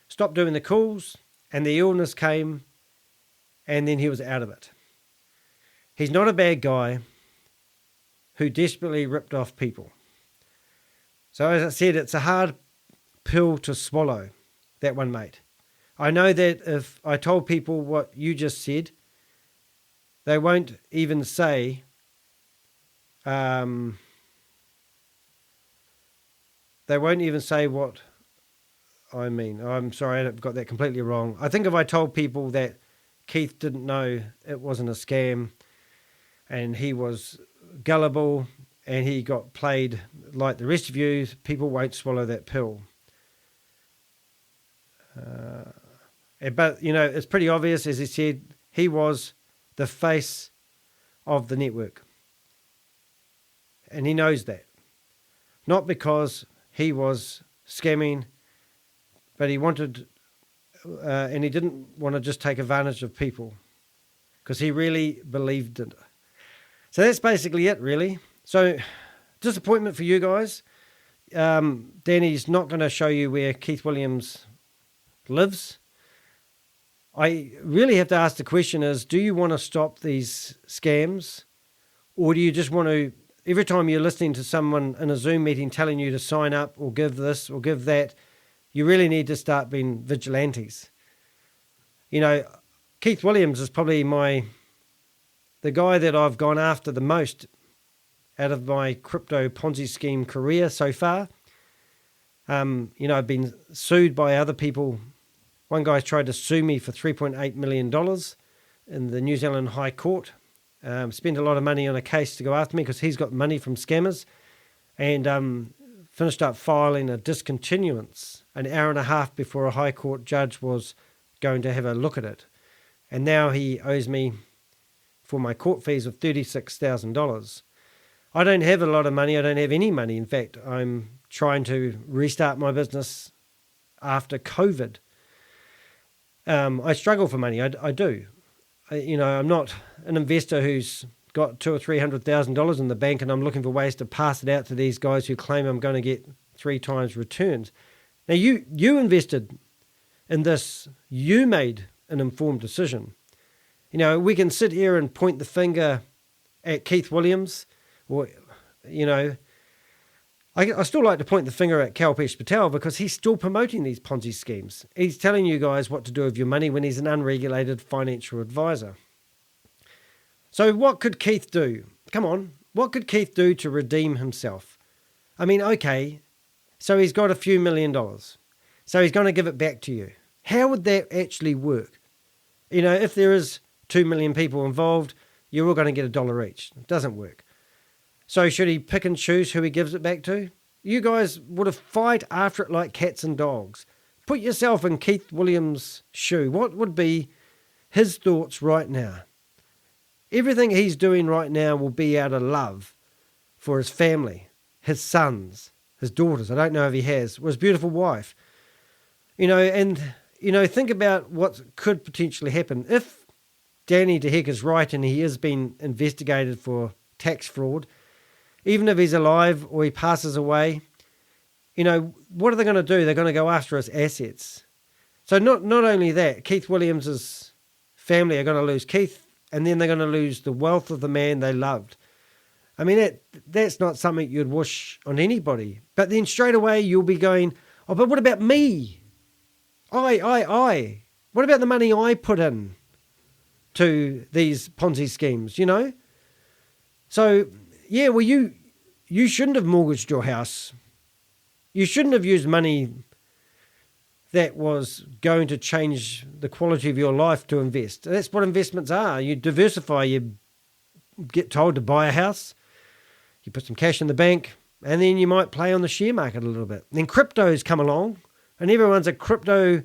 stopped doing the calls, and the illness came, and then he was out of it. He's not a bad guy who desperately ripped off people. So as I said, it's a hard pill to swallow, that one, mate. I know that if I told people what you just said, they won't even say, what I mean. I'm sorry, I've got that completely wrong. I think if I told people that Keith didn't know it wasn't a scam and he was gullible and he got played like the rest of you, people won't swallow that pill. But, it's pretty obvious, as he said, he was the face of the network. And he knows that. Not because he was scamming, but he wanted, and he didn't want to just take advantage of people, because he really believed it. So that's basically it, really. So, disappointment for you guys. Danny's not going to show you where Keith Williams lives. I really have to ask the question is, do you want to stop these scams? Or do you just want to, every time you're listening to someone in a Zoom meeting telling you to sign up or give this or give that, you really need to start being vigilantes. Keith Williams is probably the guy that I've gone after the most out of my crypto Ponzi scheme career so far. I've been sued by other people. One guy tried to sue me for $3.8 million in the New Zealand High Court. Spent a lot of money on a case to go after me because he's got money from scammers, and finished up filing a discontinuance an hour and a half before a High Court judge was going to have a look at it. And now he owes me for my court fees of $36,000. I don't have a lot of money. I don't have any money. In fact, I'm trying to restart my business after COVID. I struggle for money. I do. I'm not an investor who's got $200,000 or $300,000 in the bank, and I'm looking for ways to pass it out to these guys who claim I'm going to get 3 times returns. Now, you invested in this. You made an informed decision. We can sit here and point the finger at Keith Williams, or, I still like to point the finger at Kalpesh Patel because he's still promoting these Ponzi schemes. He's telling you guys what to do with your money when he's an unregulated financial advisor. So what could Keith do? Come on, what could Keith do to redeem himself? I mean, okay, so he's got a few $1 million. So he's going to give it back to you. How would that actually work? If there is 2 million people involved, you're all going to get $1 each. It doesn't work. So should he pick and choose who he gives it back to? You guys would have fight after it like cats and dogs. Put yourself in Keith Williams' shoe. What would be his thoughts right now? Everything he's doing right now will be out of love for his family, his sons, his daughters. I don't know if he has, or his beautiful wife. Think about what could potentially happen. If Danny de Hek is right and he is being investigated for tax fraud, even if he's alive or he passes away, what are they going to do? They're going to go after his assets. So not only that, Keith Williams' family are going to lose Keith, and then they're going to lose the wealth of the man they loved. I mean, that's not something you'd wish on anybody. But then straight away you'll be going, oh, but what about me? I. What about the money I put in to these Ponzi schemes, So, yeah, well, you shouldn't have mortgaged your house. You shouldn't have used money that was going to change the quality of your life to invest. That's what investments are. You diversify. You get told to buy a house. You put some cash in the bank, and then you might play on the share market a little bit. Then crypto's come along, and everyone's a crypto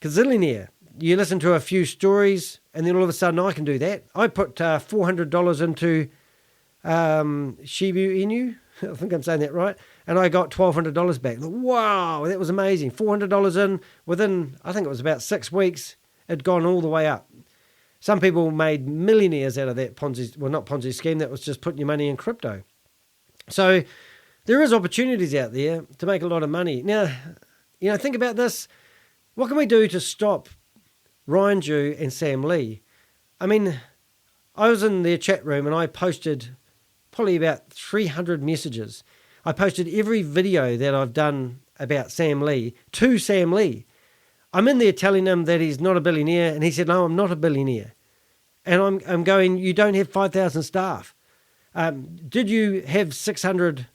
gazillionaire. You listen to a few stories, and then all of a sudden I can do that. I put $400 into Shiba Inu, I think I'm saying that right, and I got $1,200 back. Wow, that was amazing. $400 in, within, I think it was about 6 weeks, it'd gone all the way up. Some people made millionaires out of that not Ponzi scheme, that was just putting your money in crypto. So there is opportunities out there to make a lot of money. Now, think about this. What can we do to stop Ryan Jew and Sam Lee? I mean, I was in their chat room and I posted probably about 300 messages. I posted every video that I've done about Sam Lee to Sam Lee. I'm in there telling him that he's not a billionaire, and he said, no, I'm not a billionaire. And I'm going, you don't have 5,000 staff. Did you have 600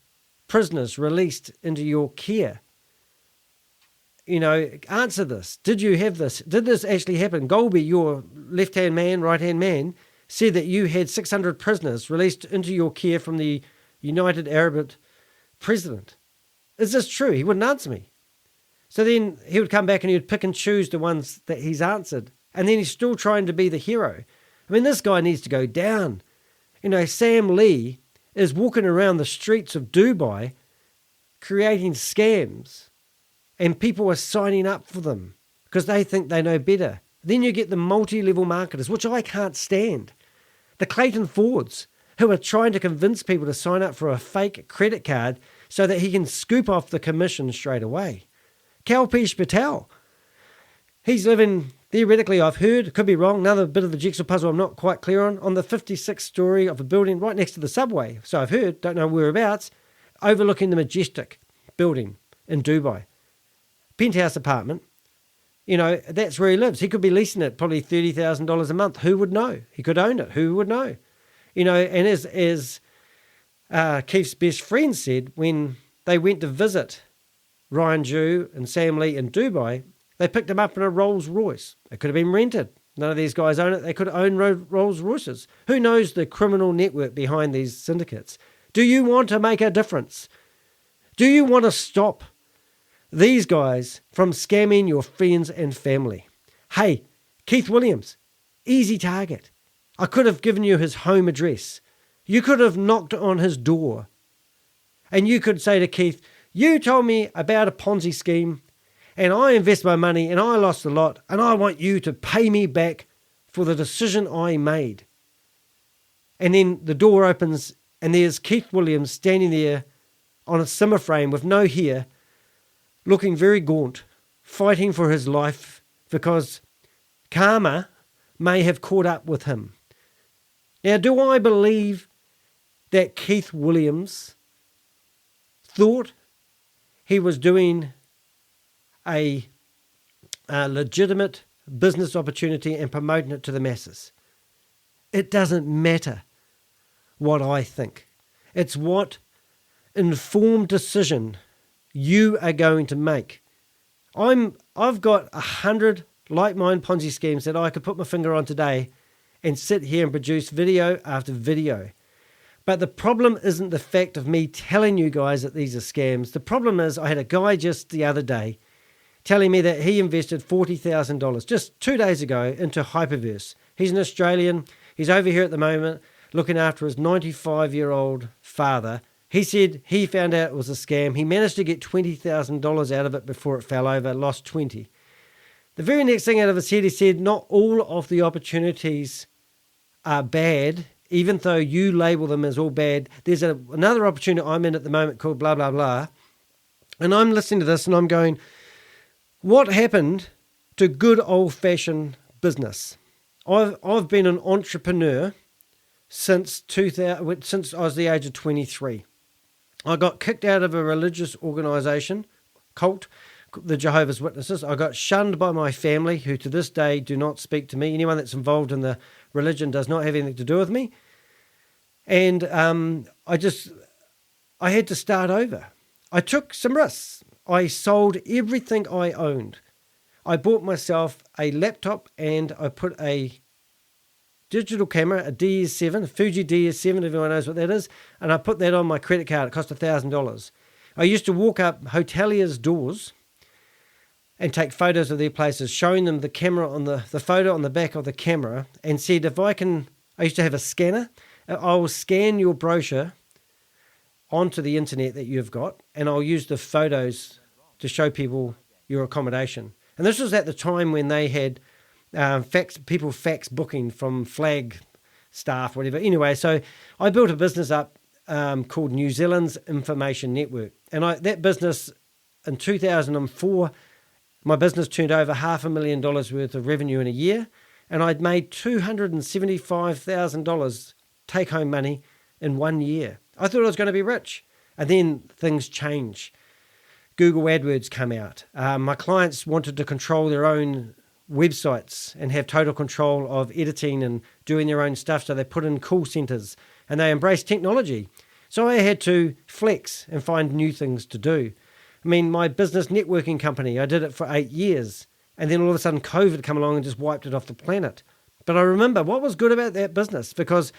prisoners released into your care? Answer this. Did you have this? Did this actually happen? Golby, your left-hand man, right-hand man, said that you had 600 prisoners released into your care from the United Arab president. Is this true? He wouldn't answer me. So then he would come back and he would pick and choose the ones that he's answered. And then he's still trying to be the hero. I mean, this guy needs to go down. Sam Lee is walking around the streets of Dubai creating scams, and people are signing up for them because they think they know better. Then you get the multi-level marketers, which I can't stand. The Clayton Fords, who are trying to convince people to sign up for a fake credit card so that he can scoop off the commission straight away. Kalpesh Patel, he's living, theoretically I've heard, could be wrong, another bit of the jigsaw puzzle I'm not quite clear on the 56th story of a building right next to the subway. So I've heard, don't know whereabouts, overlooking the majestic building in Dubai. Penthouse apartment, that's where he lives. He could be leasing it probably $30,000 a month. Who would know? He could own it. Who would know? And as Keith's best friend said, when they went to visit Ryan Jew and Sam Lee in Dubai, they picked him up in a Rolls Royce. It could have been rented. None of these guys own it. They could own Rolls Royces. Who knows the criminal network behind these syndicates? Do you want to make a difference? Do you want to stop these guys from scamming your friends and family? Hey, Keith Williams, easy target. I could have given you his home address. You could have knocked on his door. And you could say to Keith, you told me about a Ponzi scheme and I invest my money and I lost a lot and I want you to pay me back for the decision I made. And then the door opens and there's Keith Williams standing there on a simmer frame with no hair, looking very gaunt, fighting for his life because karma may have caught up with him. Now, do I believe that Keith Williams thought he was doing a legitimate business opportunity and promoting it to the masses? It doesn't matter what I think. It's what informed decision you are going to make. I've got 100 like mine Ponzi schemes that I could put my finger on today and sit here and produce video after video. But the problem isn't the fact of me telling you guys that these are scams. The problem is I had a guy just the other day telling me that he invested $40,000 just 2 days ago into HyperVerse. He's an Australian. He's over here at the moment looking after his 95-year-old father. He said he found out it was a scam. He managed to get $20,000 out of it before it fell over, lost 20. The very next thing out of his head, he said, not all of the opportunities are bad, even though you label them as all bad. There's another opportunity I'm in at the moment called blah, blah, blah. And I'm listening to this and I'm going, what happened to good old-fashioned business? I've been an entrepreneur since I was the age of 23. I got kicked out of a religious organization, cult, the Jehovah's Witnesses. I got shunned by my family, who to this day do not speak to me. Anyone that's involved in the religion does not have anything to do with me. And I had to start over. I took some risks. I sold everything I owned. I bought myself a laptop and I put a digital camera, a DS7, a Fuji DS7, everyone knows what that is, and I put that on my credit card. It cost $1,000. I used to walk up hoteliers' doors and take photos of their places, showing them the camera on the photo on the back of the camera, and said, I used to have a scanner, I will scan your brochure onto the internet that you've got, and I'll use the photos to show people your accommodation. And this was at the time when they had fax booking from flag staff, whatever. Anyway, so I built a business up called New Zealand's Information Network. And that business, in 2004, my business turned over $500,000 worth of revenue in a year. And I'd made $275,000 take-home money in 1 year. I thought I was going to be rich. And then things change. Google AdWords come out. My clients wanted to control their own websites and have total control of editing and doing their own stuff. So they put in call centers and they embraced technology. So I had to flex and find new things to do. I mean, my business networking company, I did it for 8 years. And then all of a sudden COVID came along and just wiped it off the planet. But I remember what was good about that business, because,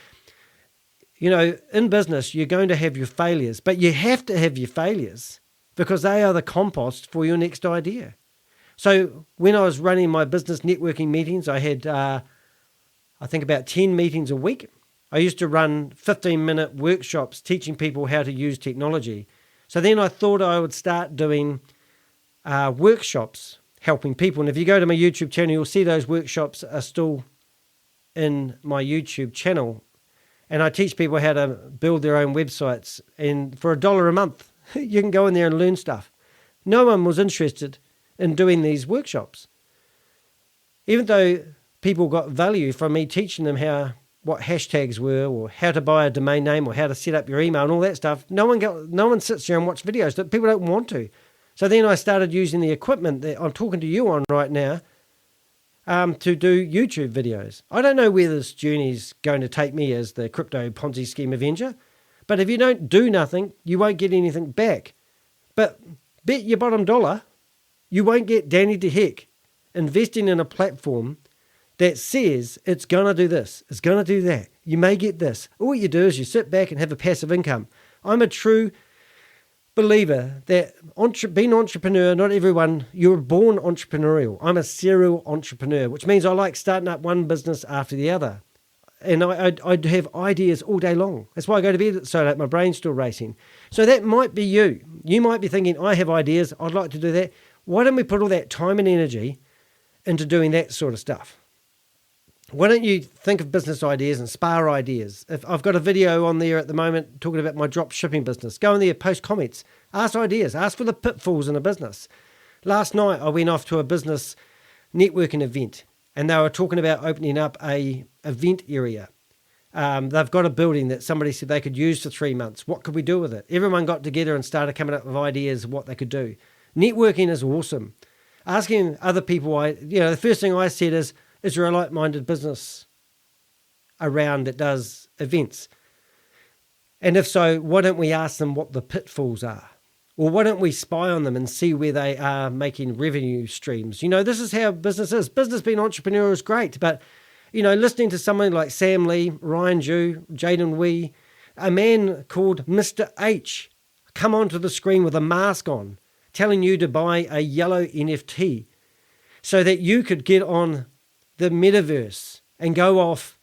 you know, in business, you're going to have your failures, but you have to have your failures because they are the compost for your next idea. So when I was running my business networking meetings, I had, I think, about 10 meetings a week. I used to run 15-minute workshops teaching people how to use technology. So then I thought I would start doing workshops helping people. And if you go to my YouTube channel, you'll see those workshops are still in my YouTube channel. And I teach people how to build their own websites. And for $1 a month, you can go in there and learn stuff. No one was interested in doing these workshops. Even though people got value from me teaching them what hashtags were, or how to buy a domain name, or how to set up your email and all that stuff, no one sits there and watches videos. That people don't want to. So then I started using the equipment that I'm talking to you on right now to do YouTube videos. I don't know where this journey is going to take me as the Crypto Ponzi Scheme Avenger, but if you don't do nothing, you won't get anything back. But bet your bottom dollar, you won't get Danny de Hek investing in a platform that says it's going to do this, it's going to do that. You may get this. All you do is you sit back and have a passive income. I'm a true believer that being an entrepreneur, not everyone, you're born entrepreneurial. I'm a serial entrepreneur, which means I like starting up one business after the other. And I'd have ideas all day long. That's why I go to bed so late, my brain's still racing. So that might be you. You might be thinking, I have ideas, I'd like to do that. Why don't we put all that time and energy into doing that sort of stuff? Why don't you think of business ideas and spar ideas? If I've got a video on there at the moment talking about my drop shipping business, go in there, post comments, ask ideas, ask for the pitfalls in a business. Last night I went off to a business networking event and they were talking about opening up a event area. They've got a building that somebody said they could use for 3 months. What could we do with it? Everyone got together and started coming up with ideas of what they could do. Networking is awesome. Asking other people, the first thing I said is there a like-minded business around that does events? And if so, why don't we ask them what the pitfalls are? Or why don't we spy on them and see where they are making revenue streams? You know, this is how business is. Business being entrepreneurial is great, but, you know, listening to someone like Sam Lee, Ryan Ju, Jaden Wee, a man called Mr. H come onto the screen with a mask on, telling you to buy a yellow NFT so that you could get on the metaverse and go off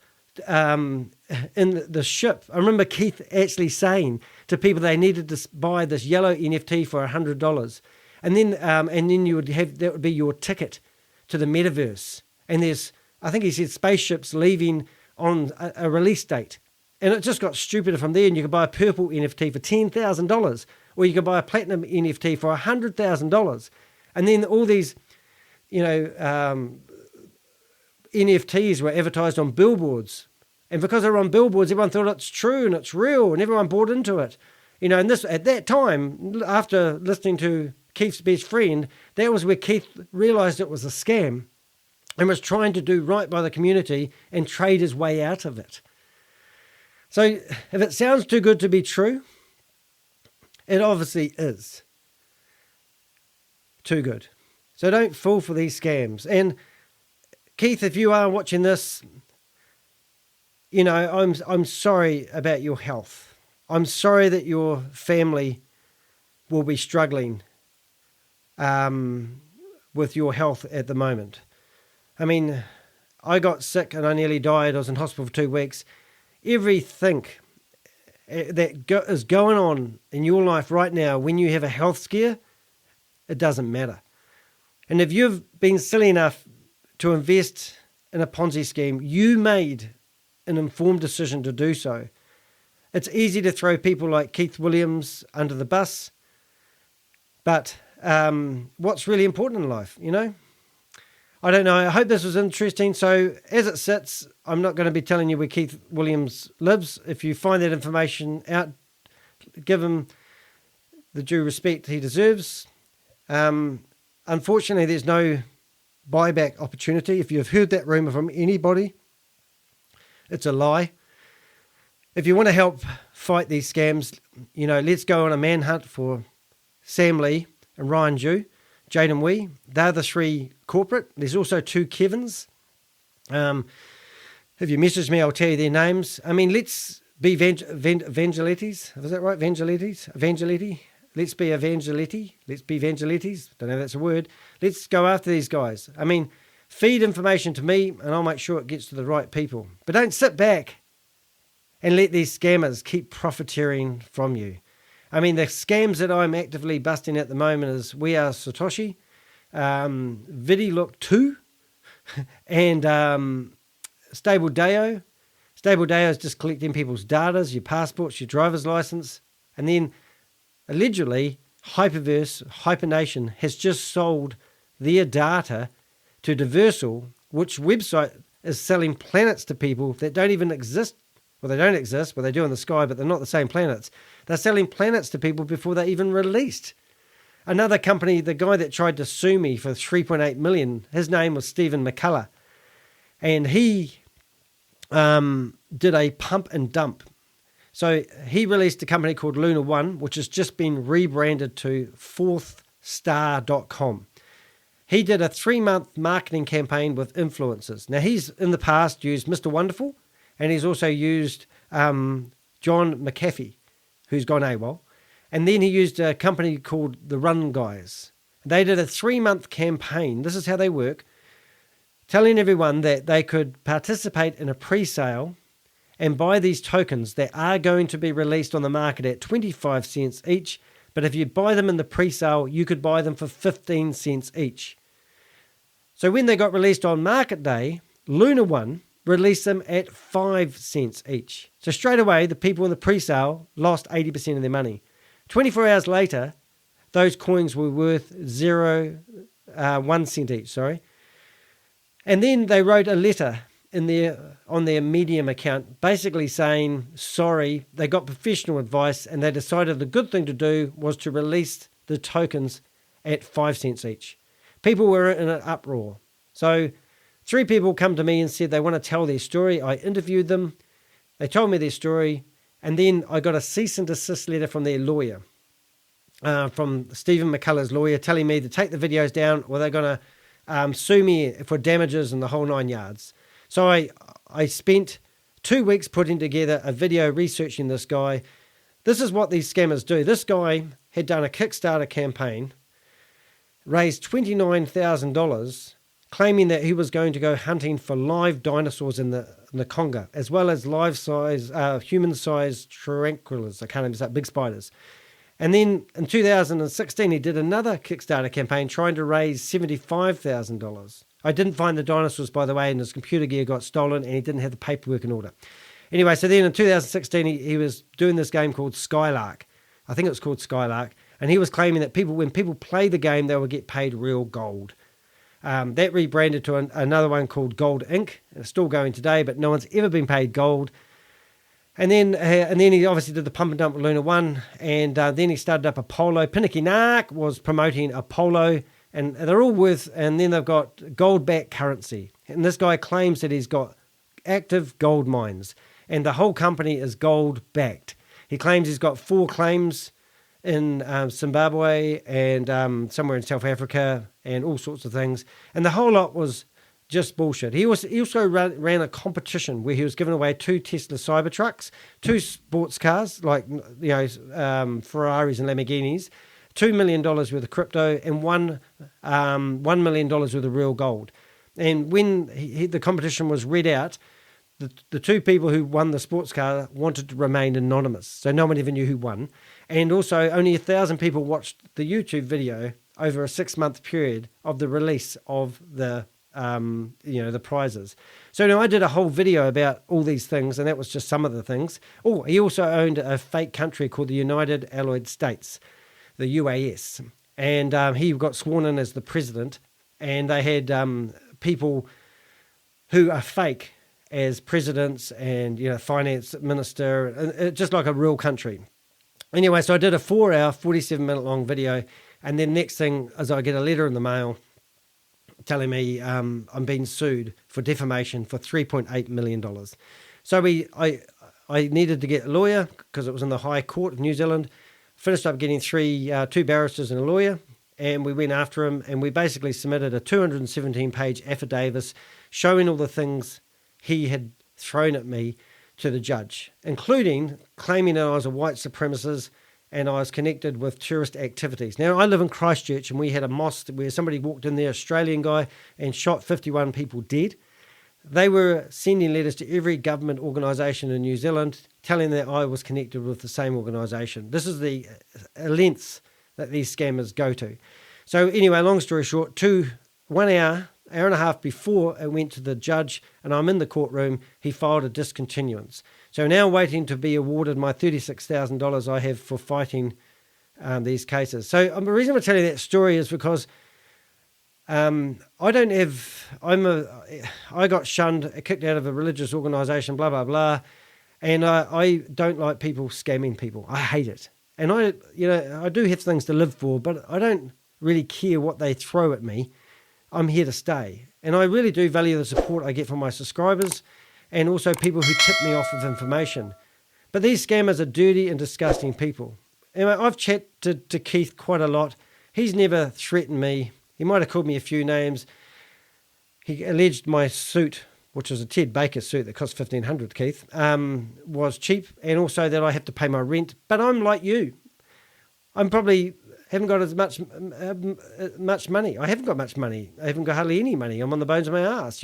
in the ship. I remember Keith actually saying to people they needed to buy this yellow NFT for $100, and then you would have, that would be your ticket to the metaverse. And I think he said spaceships leaving on a release date. And it just got stupider from there, and you could buy a purple NFT for $10,000, or you could buy a platinum NFT for $100,000. And then all these, you know, NFTs were advertised on billboards. And because they were on billboards, everyone thought it's true and it's real, and everyone bought into it. You know, and this at that time, after listening to Keith's best friend, that was where Keith realized it was a scam and was trying to do right by the community and trade his way out of it. So if it sounds too good to be true, it obviously is too good. So don't fall for these scams. And Keith, if you are watching this, you know, I'm sorry about your health. I'm sorry that your family will be struggling with your health at the moment. I mean, I got sick and I nearly died. I was in hospital for 2 weeks. Everything that is going on in your life right now, when you have a health scare, it doesn't matter. And if you've been silly enough to invest in a Ponzi scheme, you made an informed decision to do so. It's easy to throw people like Keith Williams under the bus, but what's really important in life, you know? I don't know. I hope this was interesting. So as it sits, I'm not going to be telling you where Keith Williams lives. If you find that information out, give him the due respect he deserves. Unfortunately, there's no buyback opportunity. If you've heard that rumor from anybody, it's a lie. If you want to help fight these scams, you know, let's go on a manhunt for Sam Lee and Ryan Ju, Jaden Wee. They're the 3 corporate. There's also 2 Kevins. If you message me, I'll tell you their names. I mean, let's be Evangelites. Was that right? Evangelites? Let's be Evangelites. Let's be Evangelites. Don't know if that's a word. Let's go after these guys. I mean, feed information to me and I'll make sure it gets to the right people. But don't sit back and let these scammers keep profiteering from you. I mean, the scams that I'm actively busting at the moment is We Are Satoshi, VidiLook 2, and Stable Deo. Stable Deo is just collecting people's data, your passports, your driver's license. And then, allegedly, HyperVerse, Hypernation, has just sold their data to Diversal, which website is selling planets to people that don't even exist. Well, they don't exist. Well, they do in the sky, but they're not the same planets. They're selling planets to people before they're even released. Another company, the guy that tried to sue me for $3.8 million, his name was Stephen McCullough. And he did a pump and dump. So he released a company called Luna One, which has just been rebranded to fourthstar.com. He did a 3-month marketing campaign with influencers. Now, he's in the past used Mr. Wonderful, and he's also used John McAfee, who's gone AWOL. And then he used a company called The Run Guys. They did a 3-month campaign. This is how they work, telling everyone that they could participate in a pre-sale and buy these tokens that are going to be released on the market at 25 cents each. But if you buy them in the pre-sale, you could buy them for 15 cents each. So when they got released on market day, Luna One released them at 5 cents each. So straight away, the people in the pre-sale lost 80% of their money. 24 hours later, those coins were worth 1 cent each, sorry. And then they wrote a letter on their Medium account, basically saying, sorry, they got professional advice and they decided the good thing to do was to release the tokens at 5 cents each. People were in an uproar. So 3 people come to me and said they want to tell their story. I interviewed them. They told me their story. And then I got a cease and desist letter from their lawyer. from Stephen McCullough's lawyer telling me to take the videos down or they're going to sue me for damages and the whole 9 yards. So I spent 2 weeks putting together a video researching this guy. This is what these scammers do. This guy had done a Kickstarter campaign, raised $29,000, claiming that he was going to go hunting for live dinosaurs in the Congo, as well as human-sized tarantulas. I can't even say big spiders. And then in 2016, he did another Kickstarter campaign trying to raise $75,000. I didn't find the dinosaurs, by the way, and his computer gear got stolen, and he didn't have the paperwork in order. Anyway, so then in 2016, he was doing this game called Skylark. I think it was called Skylark. And he was claiming that when people play the game, they will get paid real gold. That rebranded to another one called Gold Inc. It's still going today, but no one's ever been paid gold. And then he obviously did the pump and dump with Luna 1. And then he started up Apollo. Pinnaky Nark was promoting Apollo. And they're all worth, and then they've got gold-backed currency. And this guy claims that he's got active gold mines. And the whole company is gold-backed. He claims he's got 4 claims in Zimbabwe and somewhere in South Africa and all sorts of things. And the whole lot was just bullshit. He also ran a competition where he was giving away 2 Tesla Cybertrucks, 2 sports cars like Ferraris and Lamborghinis, $2 million worth of crypto, and $1 million worth of real gold. And when the competition was read out, the 2 people who won the sports car wanted to remain anonymous, so no one ever knew who won. And also, only 1,000 people watched the YouTube video over a 6-month period of the release of the prizes. So now I did a whole video about all these things, and that was just some of the things. Oh, he also owned a fake country called the United Allied States, the UAS, and he got sworn in as the president, and they had people who are fake as presidents and finance minister, just like a real country. Anyway, so I did a 4-hour, 47-minute long video, and then next thing is I get a letter in the mail telling me I'm being sued for defamation for $3.8 million. So I needed to get a lawyer because it was in the High Court of New Zealand. Finished up getting 2 barristers and a lawyer, and we went after him, and we basically submitted a 217-page affidavit showing all the things he had thrown at me to the judge, including claiming that I was a white supremacist and I was connected with tourist activities. Now, I live in Christchurch, and we had a mosque where somebody walked in there, Australian guy, and shot 51 people dead. They were sending letters to every government organisation in New Zealand telling that I was connected with the same organisation. This is the lengths that these scammers go to. So anyway, long story short, 1 hour and a half before it went to the judge and I'm in the courtroom, he filed a discontinuance. So now waiting to be awarded my $36,000 I have for fighting these cases. So the reason I'm telling you that story is because I got shunned, kicked out of a religious organisation, blah, blah, blah. And I don't like people scamming people. I hate it. And I do have things to live for, but I don't really care what they throw at me. I'm here to stay. And I really do value the support I get from my subscribers and also people who tip me off with information. But these scammers are dirty and disgusting people. Anyway, I've chatted to Keith quite a lot. He's never threatened me. He might have called me a few names. He alleged my suit, which was a Ted Baker suit that cost $1,500, Keith, was cheap, and also that I have to pay my rent. But I'm like you. I'm probably haven't got as much money. I haven't got much money. I haven't got hardly any money. I'm on the bones of my ass,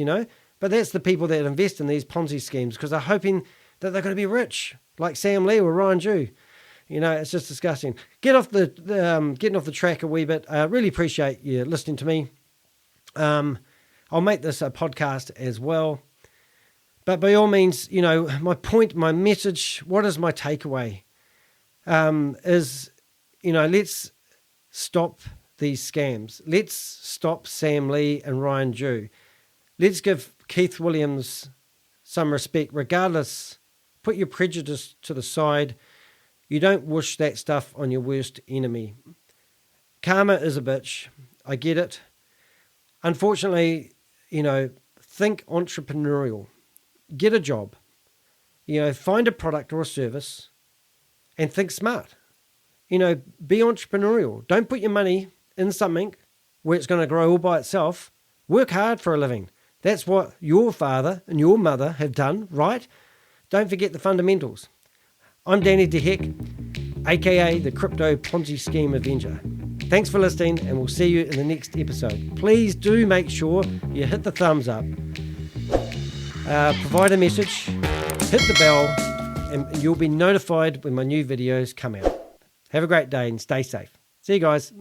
But that's the people that invest in these Ponzi schemes because they're hoping that they're going to be rich, like Sam Lee or Ryan Jew. It's just disgusting. Getting off the track a wee bit. Really appreciate you listening to me. I'll make this a podcast as well. But by all means, my point, my message, what is my takeaway? Is, let's stop these scams. Let's stop Sam Lee and Ryan Jew. Let's give Keith Williams some respect, regardless. Put your prejudice to the side. You don't wish that stuff on your worst enemy. Karma is a bitch. I get it. Unfortunately, think entrepreneurial. Get a job. Find a product or a service and think smart. Be entrepreneurial. Don't put your money in something where it's going to grow all by itself. Work hard for a living. That's what your father and your mother have done, right? Don't forget the fundamentals. I'm Danny de Hek, aka the Crypto Ponzi Scheme Avenger. Thanks for listening, and we'll see you in the next episode. Please do make sure you hit the thumbs up, provide a message, hit the bell, and you'll be notified when my new videos come out. Have a great day and stay safe. See you guys.